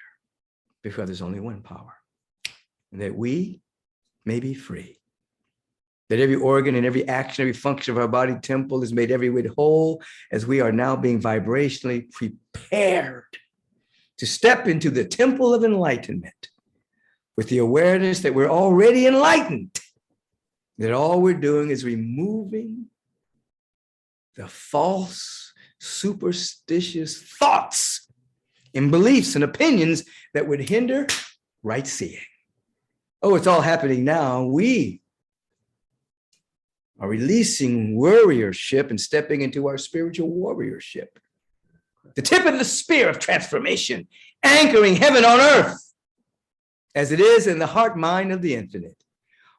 because there's only one power, and that we may be free. That every organ and every action, every function of our body temple is made every whit whole, as we are now being vibrationally prepared to step into the temple of enlightenment with the awareness that we're already enlightened, that all we're doing is removing the false, superstitious thoughts and beliefs and opinions that would hinder right seeing. Oh, it's all happening now. We are releasing warriorship and stepping into our spiritual warriorship. The tip of the spear of transformation, anchoring heaven on earth as it is in the heart mind of the infinite.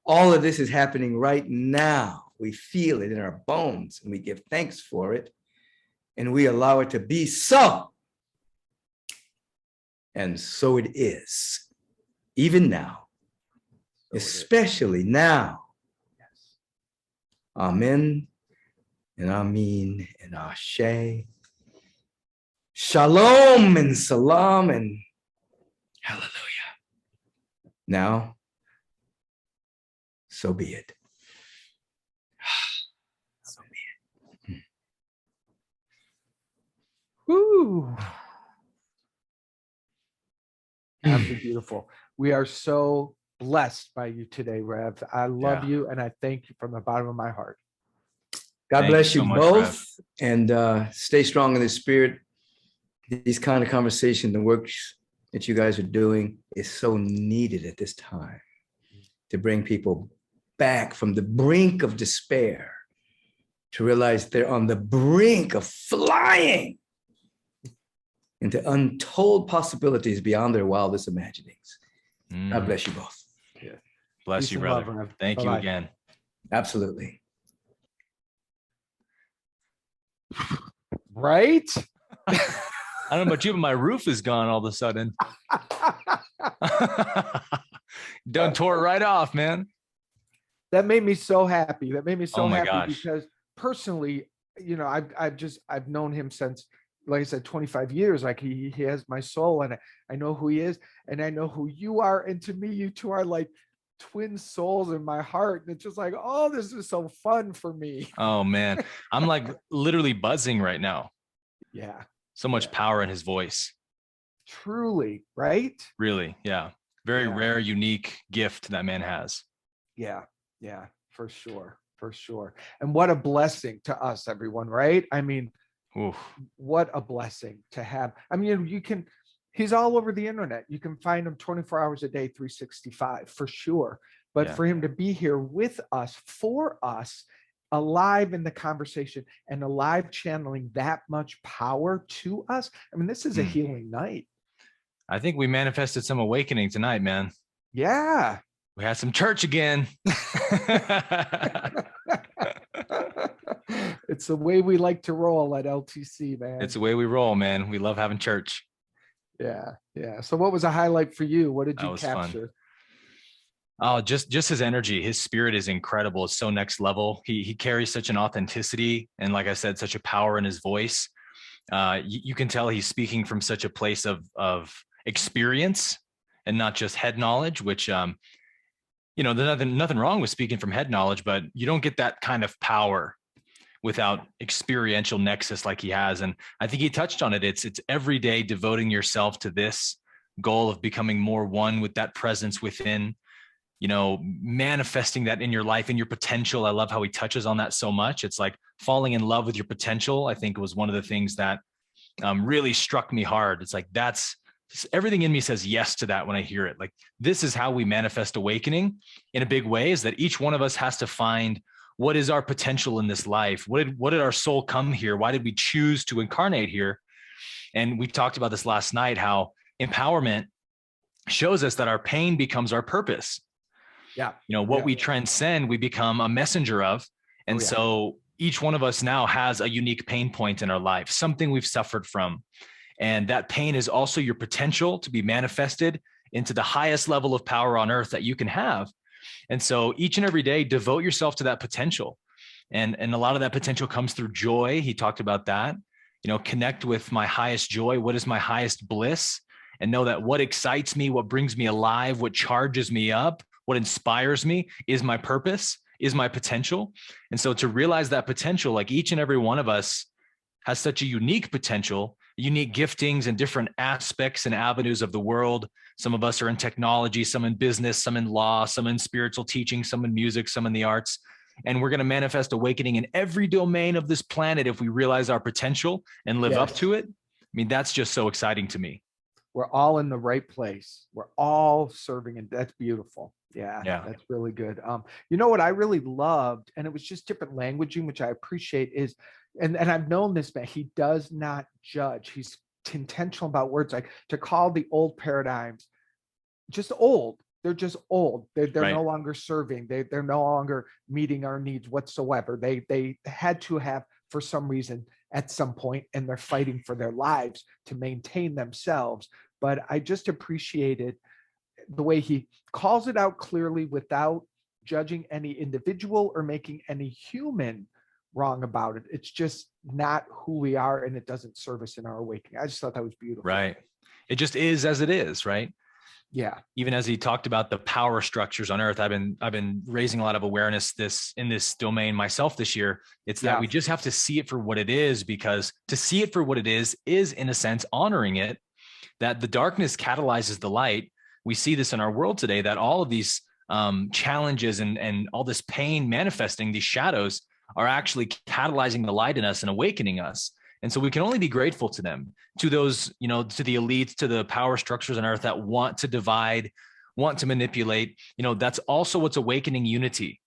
All of this is happening right now. We feel it in our bones and we give thanks for it. And we allow it to be so. And so it is, even now. especially now. Yes. Amen and Amen and Ashe. Shalom and salam and hallelujah. Now, so be it. So be it. Woo. Absolutely beautiful. We are so blessed by you today, Rev. I love you and I thank you from the bottom of my heart. God bless you so much, both, and stay strong in the spirit. These kind of conversations, the works that you guys are doing is so needed at this time to bring people back from the brink of despair to realize they're on the brink of flying into untold possibilities beyond their wildest imaginings. God bless you both. Yeah. Bless you, brother. Love, Thank you again. Absolutely. Right? I don't know about you, but my roof is gone all of a sudden. Done tore it right off, man. That made me so happy. That made me so happy gosh. because personally, you know, I've known him since, like I said, 25 years. Like he has my soul, and I know who he is, and I know who you are. And to me, you two are like twin souls in my heart. And it's just like, oh, this is so fun for me. Oh man, I'm like literally buzzing right now. Yeah. So much power in his voice. Truly, right? Really, yeah. Very rare, unique gift that man has. Yeah, for sure, for sure. And what a blessing to us, everyone, right? I mean, oof, what a blessing to have. I mean, he's all over the internet. You can find him 24 hours a day, 365 for sure. But for him to be here with us, for us, alive in the conversation and alive channeling that much power to us. I mean, this is a healing night. I think we manifested some awakening tonight, man. Yeah. We had some church again. It's the way we like to roll at LTC, man. It's the way we roll, man. We love having church. Yeah. So what was a highlight for you? What did you capture? Fun. Oh, just his energy. His spirit is incredible. It's so next level. He carries such an authenticity and, like I said, such a power in his voice. You can tell he's speaking from such a place of experience and not just head knowledge, which there's nothing wrong with speaking from head knowledge, but you don't get that kind of power without experiential nexus like he has. And I think he touched on it. It's every day devoting yourself to this goal of becoming more one with that presence within, manifesting that in your life, in your potential. I love how he touches on that so much. It's like falling in love with your potential, I think, was one of the things that really struck me hard. It's like, that's everything in me says yes to that when I hear it. Like, this is how we manifest awakening in a big way, is that each one of us has to find what is our potential in this life. What did our soul come here? Why did we choose to incarnate here? And we talked about this last night, how empowerment shows us that our pain becomes our purpose. Yeah. What we transcend, we become a messenger of. And so each one of us now has a unique pain point in our life, something we've suffered from. And that pain is also your potential to be manifested into the highest level of power on earth that you can have. And so each and every day, devote yourself to that potential. And a lot of that potential comes through joy. He talked about that, connect with my highest joy. What is my highest bliss? And know that what excites me, what brings me alive, what charges me up, what inspires me is my purpose, is my potential. And so to realize that potential, like each and every one of us has such a unique potential, unique giftings and different aspects and avenues of the world. Some of us are in technology, some in business, some in law, some in spiritual teaching, some in music, some in the arts. And we're going to manifest awakening in every domain of this planet if we realize our potential and live up to it. I mean, that's just so exciting to me. We're all in the right place. We're all serving, and that's beautiful. Yeah, that's really good. What I really loved, and it was just different languaging, which I appreciate, is, and I've known this man, he does not judge. He's intentional about words, like to call the old paradigms just old. They're just old. They're no longer serving. They're no longer meeting our needs whatsoever. They had to have, for some reason, at some point, and they're fighting for their lives to maintain themselves. But I just appreciated the way he calls it out clearly without judging any individual or making any human wrong about it. It's just not who we are, and it doesn't serve us in our awakening. I just thought that was beautiful. Right. It just is as it is, right? Yeah. Even as he talked about the power structures on earth, I've been raising a lot of awareness in this domain myself this year. It's that we just have to see it for what it is, because to see it for what it is in a sense honoring it, that the darkness catalyzes the light. We see this in our world today, that all of these challenges and all this pain manifesting, these shadows, are actually catalyzing the light in us and awakening us. And so we can only be grateful to them, to those, to the elites, to the power structures on earth that want to divide, want to manipulate. That's also what's awakening unity.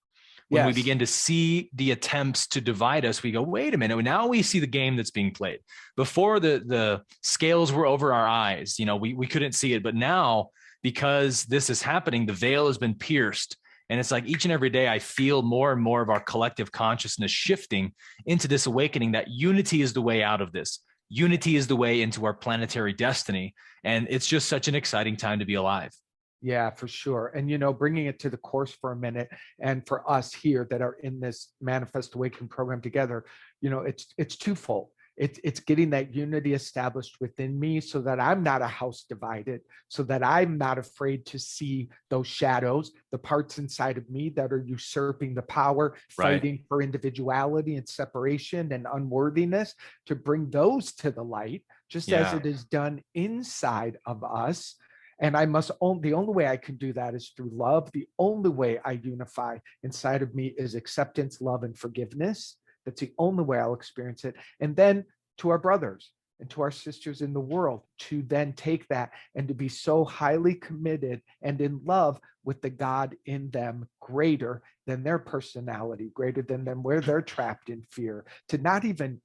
When we begin to see the attempts to divide us, we go, wait a minute. Now we see the game that's being played. Before the scales were over our eyes, we couldn't see it. But now, because this is happening, the veil has been pierced. And it's like each and every day I feel more and more of our collective consciousness shifting into this awakening that unity is the way out of this. Unity is the way into our planetary destiny. And it's just such an exciting time to be alive. Yeah, for sure. And, bringing it to the course for a minute, and for us here that are in this Manifest Awakening program together, it's twofold. It's getting that unity established within me so that I'm not a house divided, so that I'm not afraid to see those shadows, the parts inside of me that are usurping the power, fighting for individuality and separation and unworthiness, to bring those to the light, just as it is done inside of us. And the only way I can do that is through love. The only way I unify inside of me is acceptance, love, and forgiveness. That's the only way I'll experience it. And then to our brothers and to our sisters in the world, to then take that and to be so highly committed and in love with the God in them, greater than their personality, greater than them where they're trapped in fear, to not even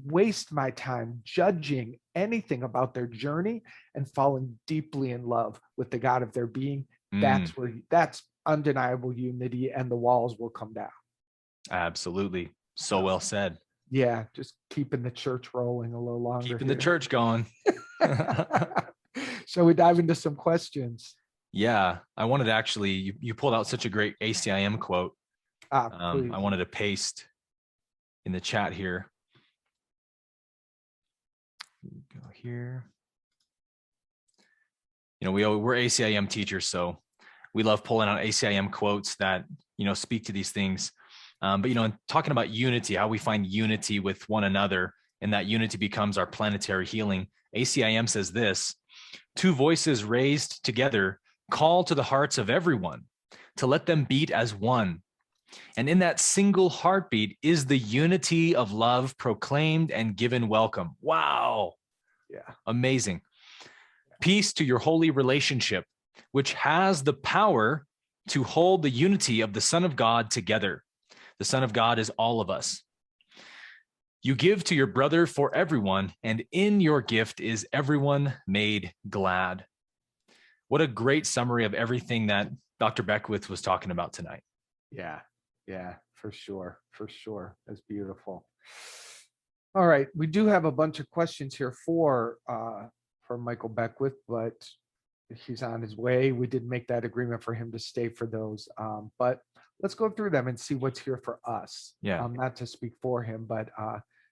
waste my time judging anything about their journey and falling deeply in love with the God of their being. That's undeniable unity, and the walls will come down. Absolutely. So well said. Yeah, just keeping the church rolling a little longer. Keeping the church going. Shall we dive into some questions? Yeah, I wanted to actually, you pulled out such a great ACIM quote. I wanted to paste in the chat here. Go here. We're ACIM teachers, so we love pulling out ACIM quotes that, speak to these things. But talking about unity, how we find unity with one another, and that unity becomes our planetary healing. ACIM says this: two voices raised together call to the hearts of everyone to let them beat as one. And in that single heartbeat is the unity of love proclaimed and given welcome. Wow. Yeah. Amazing. Peace to your holy relationship, which has the power to hold the unity of the Son of God together. The Son of God is all of us. You give to your brother for everyone, and in your gift is everyone made glad. What a great summary of everything that Dr. Beckwith was talking about tonight. Yeah, for sure. That's beautiful. All right, we do have a bunch of questions here for Michael Beckwith, but he's on his way. We did make that agreement for him to stay for those, but let's go through them and see what's here for us. Yeah. Not to speak for him, but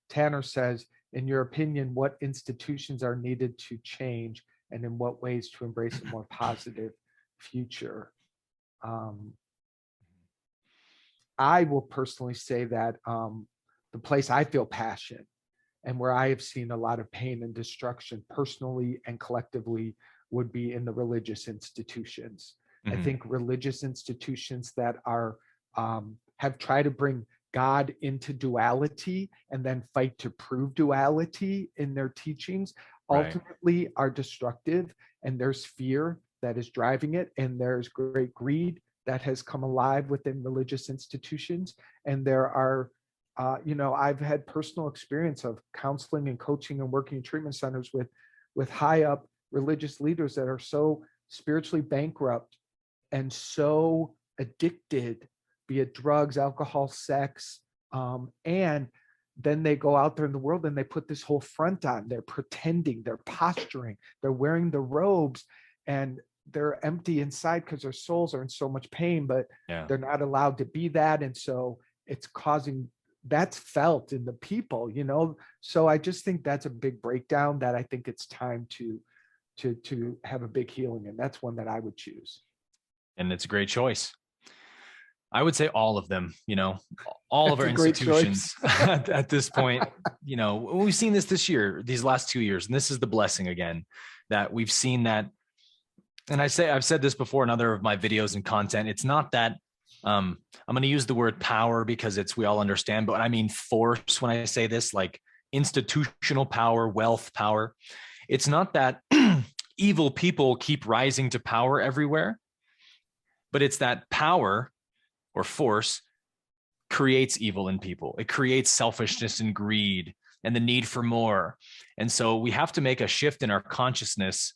Tanner says, in your opinion, what institutions are needed to change, and in what ways to embrace a more positive future? I will personally say that the place I feel passion and where I have seen a lot of pain and destruction personally and collectively would be in the religious institutions. I think religious institutions that are have tried to bring God into duality and then fight to prove duality in their teachings ultimately are destructive, and there's fear that is driving it, and there's great greed that has come alive within religious institutions. And there are I've had personal experience of counseling and coaching and working in treatment centers with high up religious leaders that are so spiritually bankrupt and so addicted, be it drugs, alcohol, sex, and then they go out there in the world and they put this whole front on. They're pretending, they're posturing, they're wearing the robes, and they're empty inside because their souls are in so much pain, but Yeah. they're not allowed to be that. And so it's causing, that's felt in the people, you know? So I just think that's a big breakdown that I think it's time to have a big healing. And that's one that I would choose. And it's a great choice. I would say all of them, you know, all of our That's a great institutions choice. at this point, you know, we've seen this year, these last 2 years, and this is the blessing again, that we've seen that. And I've said this before in other of my videos and content. It's not that I'm going to use the word power because we all understand, but I mean force when I say this, like institutional power, wealth power. It's not that evil people keep rising to power everywhere, but it's that power or force creates evil in people. It creates selfishness and greed and the need for more. And so we have to make a shift in our consciousness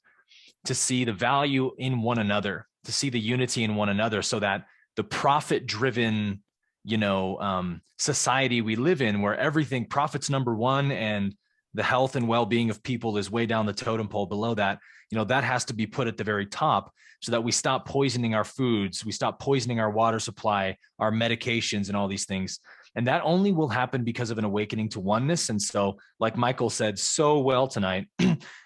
to see the value in one another, to see the unity in one another, so that the profit-driven, you know, society we live in, where everything profits number one and the health and well-being of people is way down the totem pole below that, you know, that has to be put at the very top, so that we stop poisoning our foods, we stop poisoning our water supply, our medications, and all these things. And that only will happen because of an awakening to oneness. And so, like Michael said so well tonight,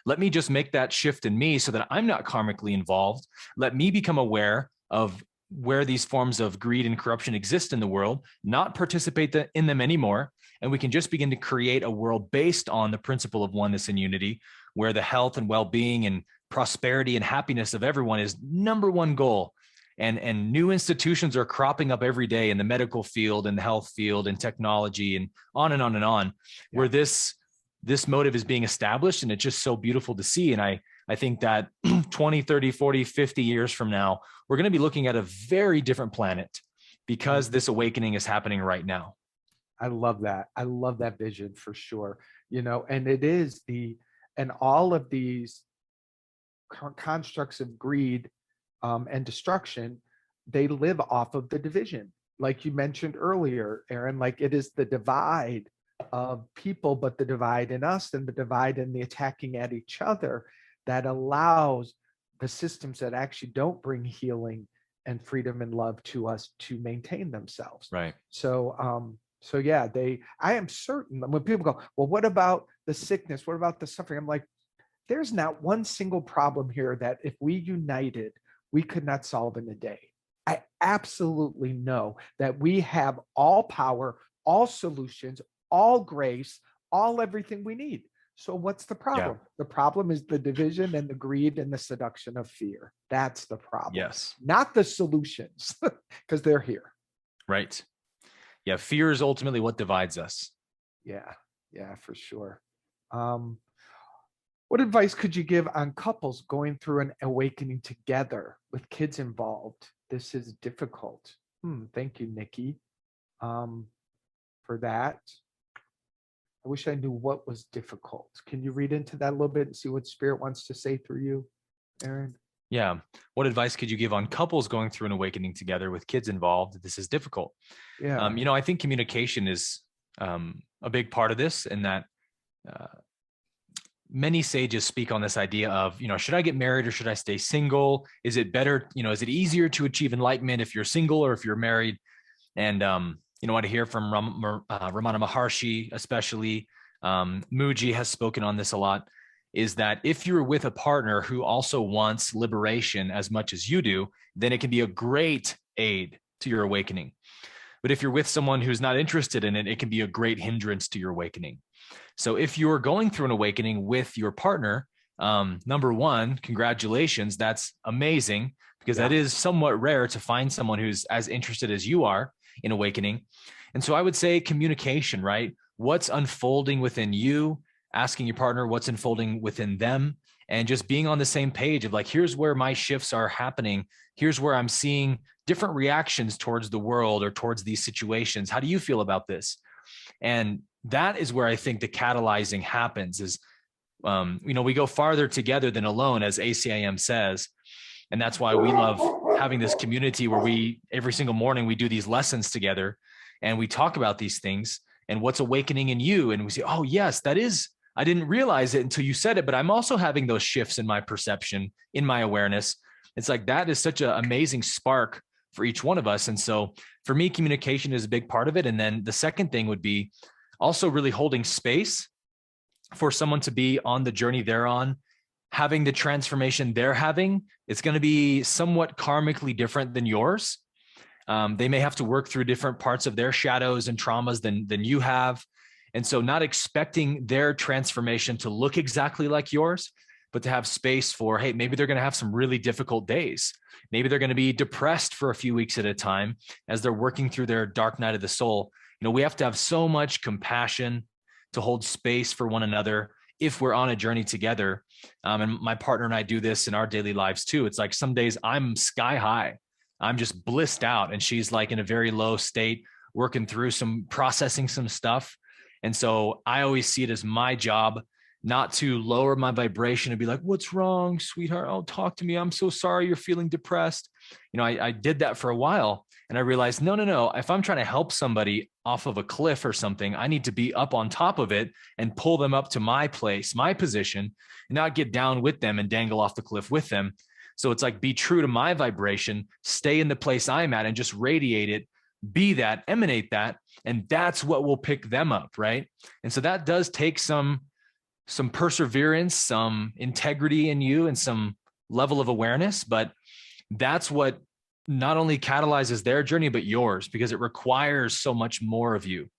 let me just make that shift in me so that I'm not karmically involved. Let me become aware of where these forms of greed and corruption exist in the world, not participate in them anymore. And we can just begin to create a world based on the principle of oneness and unity, where the health and well-being and prosperity and happiness of everyone is number one goal. And new institutions are cropping up every day in the medical field and the health field and technology and on and on and on, where this motive is being established. And it's just so beautiful to see. And I think that 20, 30, 40, 50 years from now, we're going to be looking at a very different planet because this awakening is happening right now. I love that. I love that vision for sure. You know, and it is and all of these constructs of greed and destruction, they live off of the division. Like you mentioned earlier, Aaron, like it is the divide of people, but the divide in us and the divide in the attacking at each other that allows the systems that actually don't bring healing and freedom and love to us to maintain themselves. Right. So, yeah, I am certain when people go, well, what about the sickness? What about the suffering? I'm like, there's not one single problem here that if we united, we could not solve in a day. I absolutely know that we have all power, all solutions, all grace, all everything we need. So what's the problem? Yeah. The problem is the division and the greed and the seduction of fear. That's the problem. Yes. Not the solutions, because they're here. Right. Yeah. Fear is ultimately what divides us. Yeah. Yeah, for sure. What advice could you give on couples going through an awakening together with kids involved? This is difficult. Thank you, Nikki, for that. I wish I knew what was difficult. Can you read into that a little bit and see what Spirit wants to say through you, Aaron? Yeah. What advice could you give on couples going through an awakening together with kids involved? This is difficult. Yeah. You know, I think communication is a big part of this, and that many sages speak on this idea of, you know, should I get married or should I stay single? Is it better, you know, is it easier to achieve enlightenment if you're single or if you're married? And, you know, what I hear from Ramana Maharshi, especially, Muji has spoken on this a lot, is that if you're with a partner who also wants liberation as much as you do, then it can be a great aid to your awakening. But if you're with someone who's not interested in it, it can be a great hindrance to your awakening. So if you're going through an awakening with your partner, number one, congratulations. That's amazing, because that is somewhat rare to find someone who's as interested as you are in awakening. And so I would say communication, right? What's unfolding within you, asking your partner what's unfolding within them, and just being on the same page of like, here's where my shifts are happening. Here's where I'm seeing different reactions towards the world or towards these situations. How do you feel about this? And that is where I think the catalyzing happens is, you know, we go farther together than alone, as ACIM says. And that's why we love having this community where every single morning we do these lessons together and we talk about these things and what's awakening in you. And we say, oh yes, that is, I didn't realize it until you said it, but I'm also having those shifts in my perception, in my awareness. It's like, that is such an amazing spark for each one of us. And so for me, communication is a big part of it. And then the second thing would be also really holding space for someone to be on the journey they're on, having the transformation they're having. It's going to be somewhat karmically different than yours. They may have to work through different parts of their shadows and traumas than you have. And so not expecting their transformation to look exactly like yours, but to have space for, hey, maybe they're going to have some really difficult days. Maybe they're going to be depressed for a few weeks at a time as they're working through their dark night of the soul. We have to have so much compassion to hold space for one another if we're on a journey together. And my partner and I do this in our daily lives too. It's like some days I'm sky high. I'm just blissed out. And she's like in a very low state, working through processing some stuff. And so I always see it as my job not to lower my vibration and be like, what's wrong, sweetheart? Oh, talk to me. I'm so sorry you're feeling depressed. I did that for a while, and I realized, no. If I'm trying to help somebody off of a cliff or something, I need to be up on top of it and pull them up to my place, my position, and not get down with them and dangle off the cliff with them. So it's like, be true to my vibration, stay in the place I'm at and just radiate it, be that, emanate that. And that's what will pick them up. Right. And so that does take some perseverance, some integrity in you, and some level of awareness, but that's what not only catalyzes their journey, but yours, because it requires so much more of you.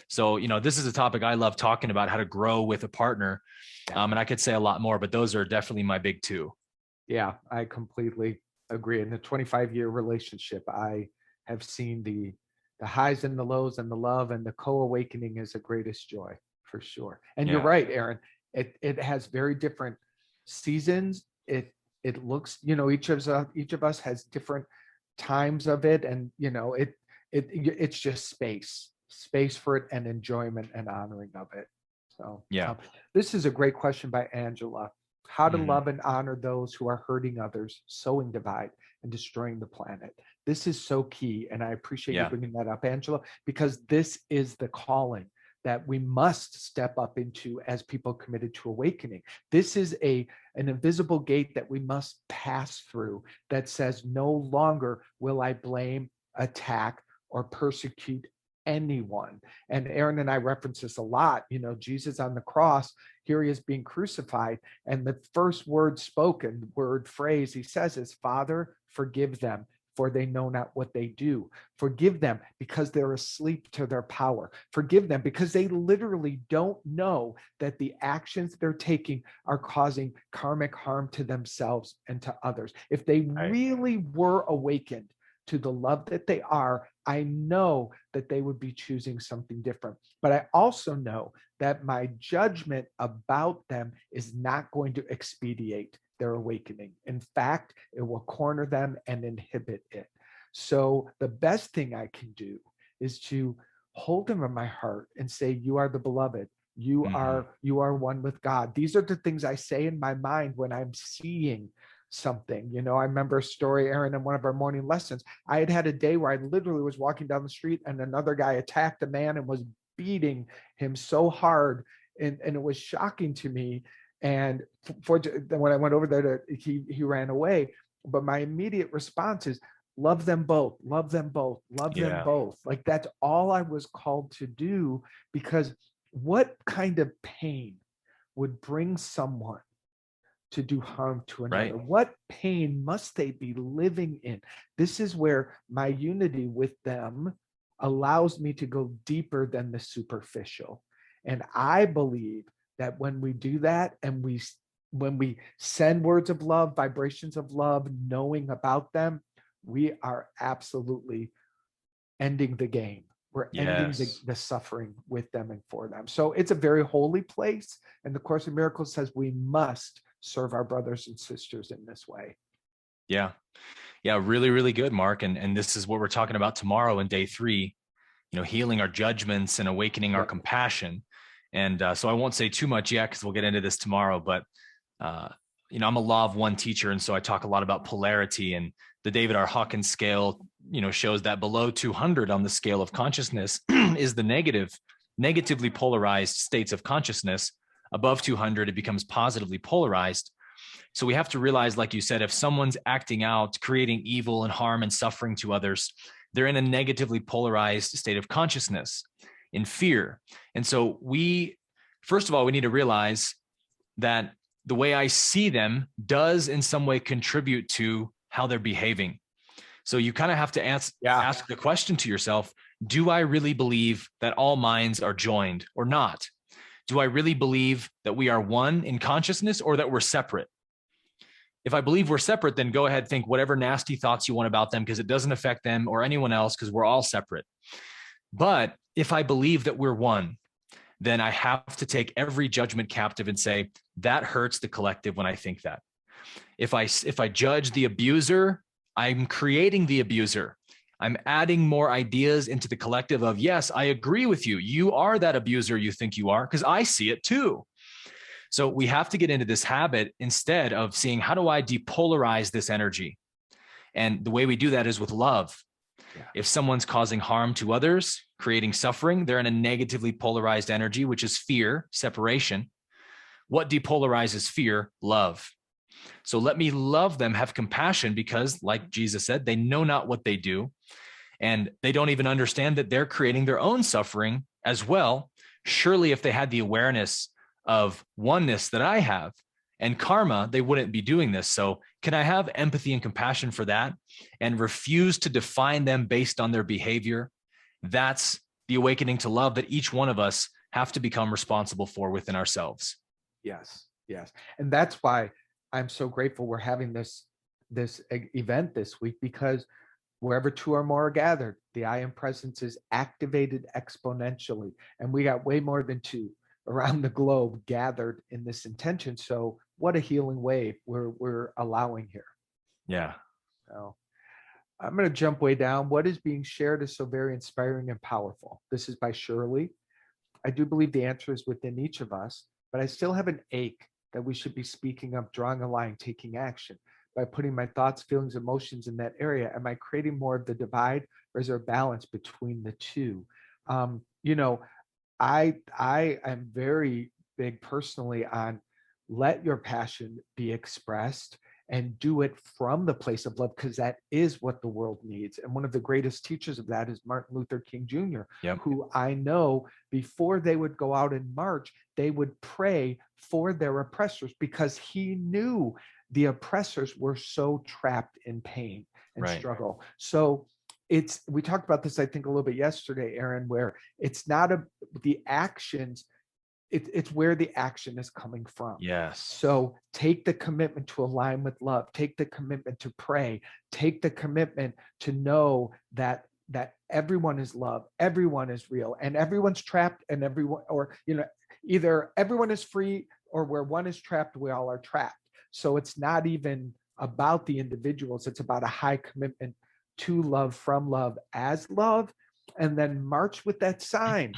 So, this is a topic I love talking about, how to grow with a partner. And I could say a lot more, but those are definitely my big two. Yeah, I completely agree. In the 25-year relationship, I have seen the highs and the lows and the love, and the co-awakening is the greatest joy, for sure. And you're right, Aaron. It has very different seasons. It looks, each of us has different times of it, and it's just space for it, and enjoyment and honoring of it. So this is a great question by Angela. How to love and honor those who are hurting others, sowing divide, and destroying the planet. This is so key, and I appreciate you bringing that up, Angela, because this is the calling that we must step up into as people committed to awakening. This is an invisible gate that we must pass through that says, no longer will I blame, attack, or persecute anyone. And Aaron and I reference this a lot. Jesus on the cross, here he is being crucified, and the first phrase he says is, Father, forgive them, for they know not what they do. Forgive them because they're asleep to their power. Forgive them because they literally don't know that the actions they're taking are causing karmic harm to themselves and to others. If they really were awakened to the love that they are, I know that they would be choosing something different. But I also know that my judgment about them is not going to expedite their awakening. In fact, it will corner them and inhibit it. So the best thing I can do is to hold them in my heart and say, you are the beloved. You are one with God. These are the things I say in my mind when I'm seeing something. I remember a story, Aaron, in one of our morning lessons. I had a day where I literally was walking down the street and another guy attacked a man and was beating him so hard. And it was shocking to me. And when I went over there, he ran away. But my immediate response is, love them both, love them both, love them both. Like, that's all I was called to do, because what kind of pain would bring someone to do harm to another? Right. What pain must they be living in? This is where my unity with them allows me to go deeper than the superficial. And I believe that when we do that, and when we send words of love, vibrations of love, knowing about them, we are absolutely ending the game. We're ending the suffering with them and for them. So it's a very holy place. And the Course in Miracles says we must serve our brothers and sisters in this way. Yeah. Really, really good, Mark. And this is what we're talking about tomorrow in day 3, healing our judgments and awakening our compassion. And so I won't say too much yet, because we'll get into this tomorrow, but I'm a law of one teacher. And so I talk a lot about polarity, and the David R. Hawkins scale, shows that below 200 on the scale of consciousness is the negatively polarized states of consciousness. Above 200, it becomes positively polarized. So we have to realize, like you said, if someone's acting out, creating evil and harm and suffering to others, they're in a negatively polarized state of consciousness, in fear. And so first of all, we need to realize that the way I see them does in some way contribute to how they're behaving. So you kind of have to ask the question to yourself, do I really believe that all minds are joined or not? Do I really believe that we are one in consciousness or that we're separate? If I believe we're separate, then go ahead, think whatever nasty thoughts you want about them, because it doesn't affect them or anyone else, because we're all separate. But if I believe that we're one, then I have to take every judgment captive and say, that hurts the collective when I think that. If I judge the abuser, I'm creating the abuser. I'm adding more ideas into the collective of, yes, I agree with you. You are that abuser you think you are, because I see it too. So we have to get into this habit instead of seeing, how do I depolarize this energy? And the way we do that is with love. Yeah. If someone's causing harm to others, creating suffering, they're in a negatively polarized energy, which is fear, separation. What depolarizes fear? Love. So let me love them, have compassion, because like Jesus said, they know not what they do. And they don't even understand that they're creating their own suffering as well. Surely if they had the awareness of oneness that I have and karma, they wouldn't be doing this. So can I have empathy and compassion for that and refuse to define them based on their behavior? That's the awakening to love that each one of us have to become responsible for within ourselves. Yes, yes. And that's why I'm so grateful we're having this event this week, because wherever two or more are gathered, the I am presence is activated exponentially. And we got way more than two around the globe gathered in this intention. So what a healing wave we're allowing here. Yeah. So I'm going to jump way down. What is being shared is so very inspiring and powerful. This is by Shirley. I do believe the answer is within each of us, but I still have an ache that we should be speaking up, drawing a line, taking action. By putting my thoughts, feelings, emotions in that area, am I creating more of the divide, or is there a balance between the two? I am very big personally on let your passion be expressed and do it from the place of love, because that is what the world needs. And one of the greatest teachers of that is Martin Luther King Jr., who I know before they would go out and march, they would pray for their oppressors, because he knew the oppressors were so trapped in pain and struggle. So we talked about this, I think, a little bit yesterday, Aaron, where it's not the actions, it's where the action is coming from. Yes. So take the commitment to align with love, take the commitment to pray, take the commitment to know that everyone is love, everyone is real, and everyone's trapped, and everyone, or either everyone is free, or where one is trapped, we all are trapped. So it's not even about the individuals, it's about a high commitment to love, from love, as love, and then march with that sign.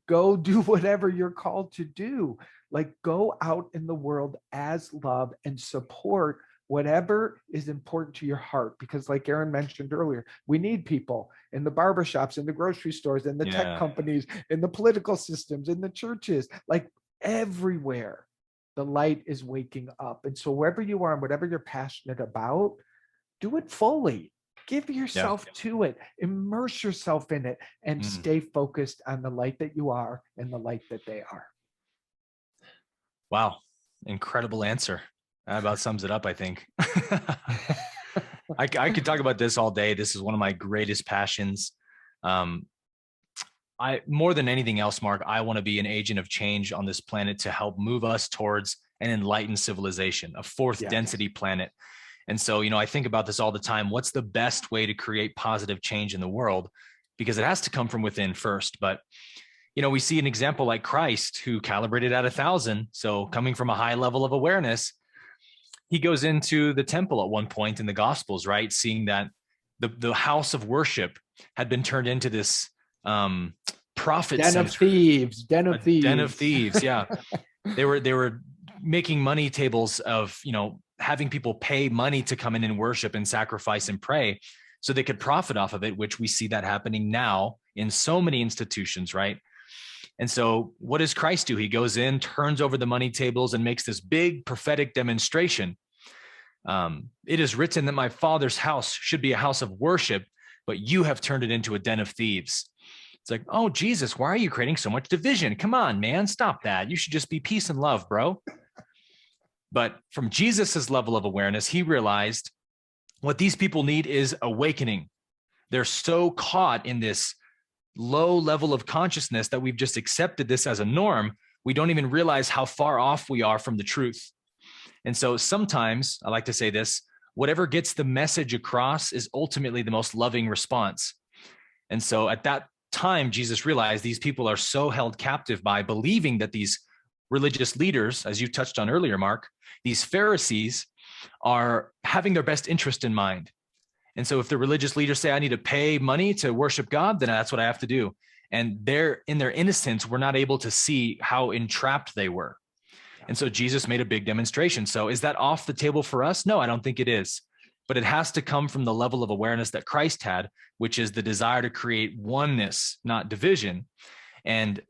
Go do whatever you're called to do. Like, go out in the world as love and support whatever is important to your heart. Because like Aaron mentioned earlier, we need people in the barbershops, in the grocery stores, in the tech companies, in the political systems, in the churches, like everywhere. The light is waking up. And so wherever you are and whatever you're passionate about, do it fully. Give yourself to it, immerse yourself in it, and stay focused on the light that you are and the light that they are. Wow. Incredible answer. That about sums it up, I think. I could talk about this all day. This is one of my greatest passions. More than anything else, Mark, I want to be an agent of change on this planet to help move us towards an enlightened civilization, a fourth density planet. And so, I think about this all the time. What's the best way to create positive change in the world? Because it has to come from within first. But, we see an example like Christ, who calibrated at 1,000. So coming from a high level of awareness, he goes into the temple at one point in the Gospels, right? Seeing that the house of worship had been turned into this profit den of thieves. Den of thieves. Yeah. They were making money tables of, having people pay money to come in and worship and sacrifice and pray so they could profit off of it, which we see that happening now in so many institutions, right? And so what does Christ do? He goes in, turns over the money tables, and makes this big prophetic demonstration It is written that my Father's house should be a house of worship, but you have turned it into a den of thieves. It's like, oh, Jesus, why are you creating so much division? Come on, man, stop that. You should just be peace and love, bro. But from Jesus's level of awareness, he realized what these people need is awakening. They're so caught in this low level of consciousness that we've just accepted this as a norm. We don't even realize how far off we are from the truth. And so sometimes, I like to say this, whatever gets the message across is ultimately the most loving response. And so at that time, Jesus realized these people are so held captive by believing that these religious leaders, as you touched on earlier, Mark, these Pharisees are having their best interest in mind. And so if the religious leaders say, I need to pay money to worship God, then that's what I have to do. And they're in their innocence, we're not able to see how entrapped they were. And so Jesus made a big demonstration. So is that off the table for us? No, I don't think it is. But it has to come from the level of awareness that Christ had, which is the desire to create oneness, not division. And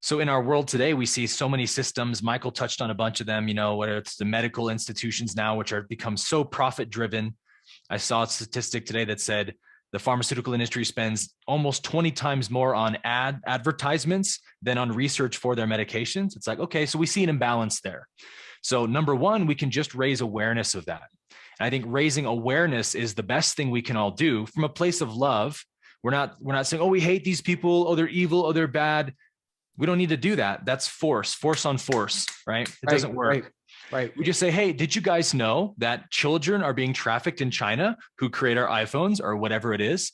so in our world today, we see so many systems. Michael touched on a bunch of them, whether it's the medical institutions now, which are become so profit driven. I saw a statistic today that said the pharmaceutical industry spends almost 20 times more on advertisements than on research for their medications. It's like, okay, so we see an imbalance there. So number one, we can just raise awareness of that. And I think raising awareness is the best thing we can all do from a place of love. We're not saying, oh, we hate these people, oh, they're evil, oh, they're bad. We don't need to do that. That's force on force, right? It doesn't work. Right. We just say, hey, did you guys know that children are being trafficked in China who create our iPhones or whatever it is?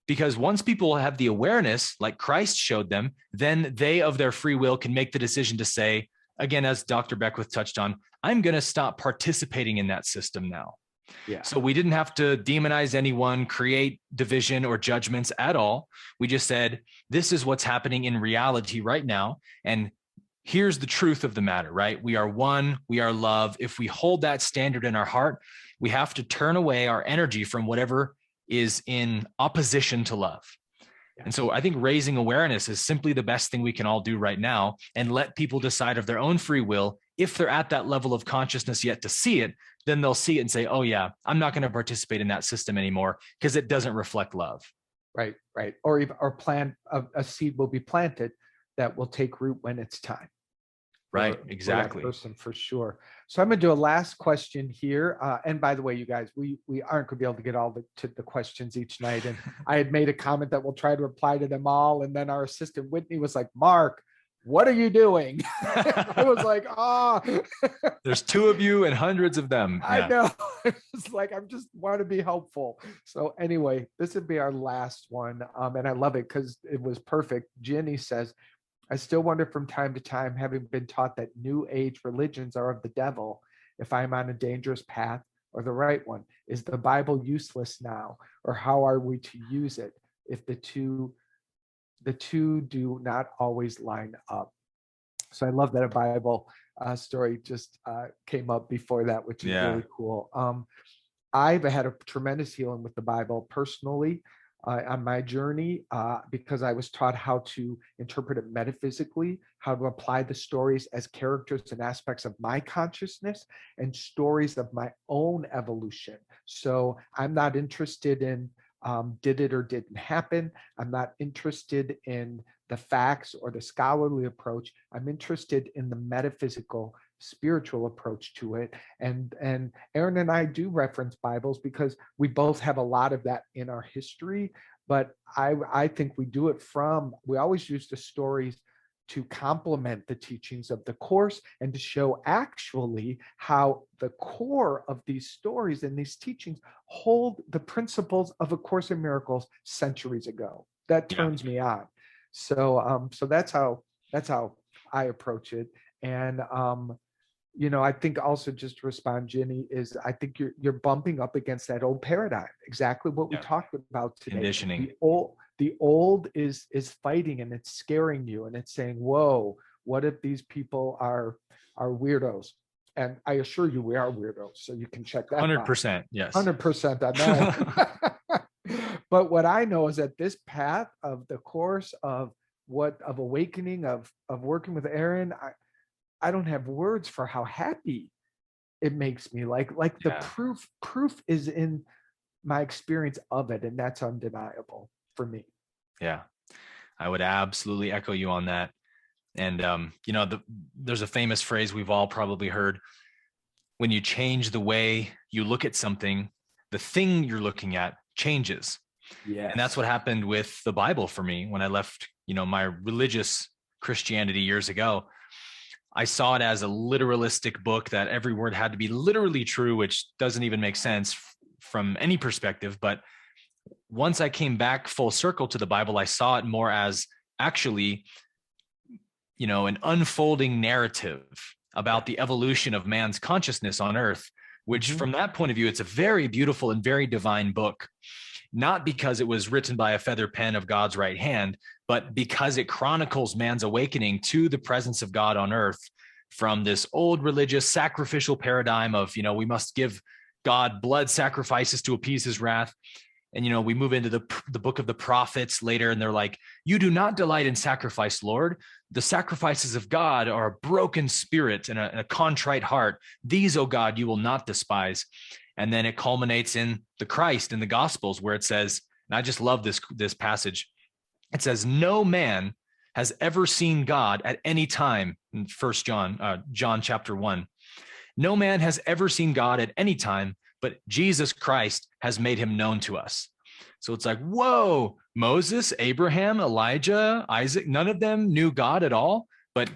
Because once people have the awareness, like Christ showed them, then they of their free will can make the decision to say, again, as Dr. Beckwith touched on, I'm going to stop participating in that system now. Yeah. So we didn't have to demonize anyone, create division or judgments at all. We just said, this is what's happening in reality right now. And here's the truth of the matter, right? We are one, we are love. If we hold that standard in our heart, we have to turn away our energy from whatever is in opposition to love. Yeah. And so I think raising awareness is simply the best thing we can all do right now, and let people decide of their own free will. If they're at that level of consciousness yet to see it, then they'll see it and say, oh yeah, I'm not going to participate in that system anymore because it doesn't reflect love. Right. Or plant a seed will be planted that will take root when it's time. Right, exactly. For that person, for sure. So I'm going to do a last question here. And by the way, you guys, we aren't going to be able to get all the questions each night. And I had made a comment that we'll try to reply to them all. And then our assistant Whitney was like, Mark, what are you doing? I was like, There's two of you and hundreds of them. Yeah. I know. It's like, I just want to be helpful. So anyway, this would be our last one. And I love it because it was perfect. Jenny says, I still wonder from time to time, having been taught that new age religions are of the devil, if I'm on a dangerous path or the right one. Is the Bible useless now, or how are we to use it if the two do not always line up? So I love that a Bible story just came up before that, which is really cool. I've had a tremendous healing with the Bible personally. On my journey, because I was taught how to interpret it metaphysically, how to apply the stories as characters and aspects of my consciousness and stories of my own evolution. So I'm not interested in did it or didn't happen. I'm not interested in the facts or the scholarly approach. I'm interested in the metaphysical, spiritual approach to it. And Aaron and I do reference Bibles because we both have a lot of that in our history. But I think we do it we always use the stories to complement the teachings of the Course and to show actually how the core of these stories and these teachings hold the principles of A Course in Miracles centuries ago. That turns me on. So that's how I approach it. And I think also, just to respond, Jenny, is I think you're bumping up against that old paradigm. Exactly what we talked about today. Conditioning. The old is fighting, and it's scaring you, and it's saying, "Whoa, what if these people are weirdos?" And I assure you, we are weirdos. So you can check that. 100%. Yes. 100% on that. But what I know is that this path of the Course of awakening, of working with Aaron, I don't have words for how happy it makes me like the proof is in my experience of it, and that's undeniable for me. Yeah, I would absolutely echo you on that. And there's a famous phrase we've all probably heard: when you change the way you look at something, the thing you're looking at changes. Yeah. And that's what happened with the Bible for me when I left, my religious Christianity years ago. I saw it as a literalistic book that every word had to be literally true, which doesn't even make sense from any perspective. But once I came back full circle to the Bible, I saw it more as actually, an unfolding narrative about the evolution of man's consciousness on earth, which from that point of view, it's a very beautiful and very divine book. Not because it was written by a feather pen of God's right hand, but because it chronicles man's awakening to the presence of God on earth from this old religious sacrificial paradigm of, we must give God blood sacrifices to appease his wrath. And, we move into the book of the prophets later, and they're like, you do not delight in sacrifice, Lord. The sacrifices of God are a broken spirit and a contrite heart. These, oh God, you will not despise. And then it culminates in the Christ in the Gospels, where it says, and I just love this passage. It says, no man has ever seen God at any time in John chapter 1. No man has ever seen God at any time, but Jesus Christ has made him known to us. So it's like, whoa, Moses, Abraham, Elijah, Isaac, none of them knew God at all, but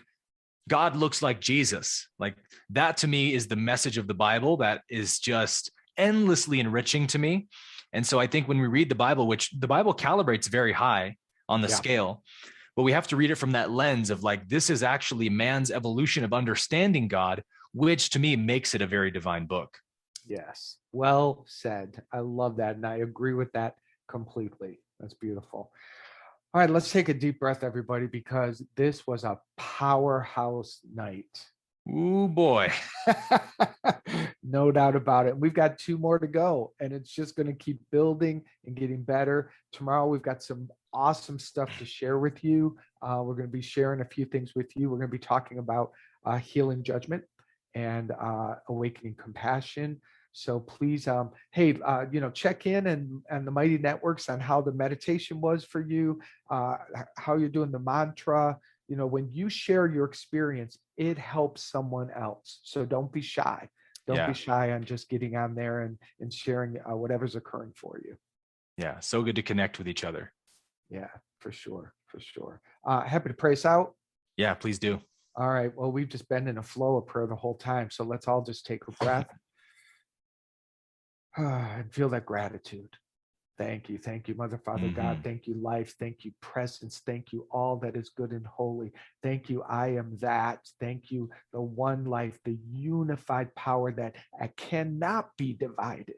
God looks like Jesus. Like, that to me is the message of the Bible that is just endlessly enriching to me. And so I think when we read the Bible, which the Bible calibrates very high on the scale, but we have to read it from that lens of like, this is actually man's evolution of understanding God, which to me makes it a very divine book. Yes. Well said. I love that. And I agree with that completely. That's beautiful. All right, let's take a deep breath, everybody, because this was a powerhouse night. Ooh, boy. No doubt about it. We've got 2 more to go, and it's just going to keep building and getting better. Tomorrow, we've got some awesome stuff to share with you. We're going to be sharing a few things with you. We're going to be talking about healing judgment and awakening compassion. So please, check in and the Mighty Networks on how the meditation was for you, how you're doing the mantra. When you share your experience, it helps someone else. So don't be shy. Don't be shy on just getting on there and sharing whatever's occurring for you. Yeah. So good to connect with each other. Yeah, for sure. For sure. Happy to pray us out. Yeah, please do. All right. Well, we've just been in a flow of prayer the whole time. So let's all just take a breath and feel that gratitude. Thank you. Thank you, Mother, Father, God. Thank you, life. Thank you, presence. Thank you, all that is good and holy. Thank you, I am that. Thank you, the one life, the unified power that cannot be divided.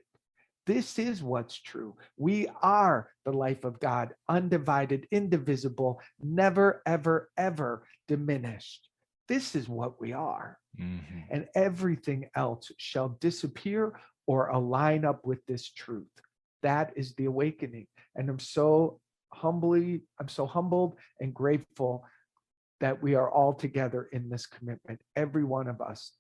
This is what's true. We are the life of God, undivided, indivisible, never, ever, ever diminished. This is what we are. And everything else shall disappear or align up with this truth. That is the awakening. And I'm so humbled and grateful that we are all together in this commitment. Every one of us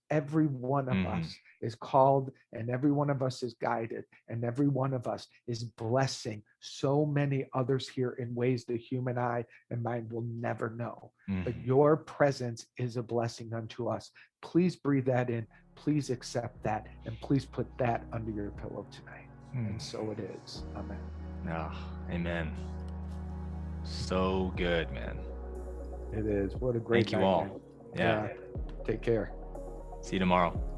is called, and every one of us is guided, and every one of us is blessing so many others here in ways the human eye and mind will never know. But your presence is a blessing unto us. Please breathe that in. Please accept that. And please put that under your pillow tonight. And so it is. Amen. Amen. So good, man. It is. What a great night. Thank you all. Man. Yeah. Take care. See you tomorrow.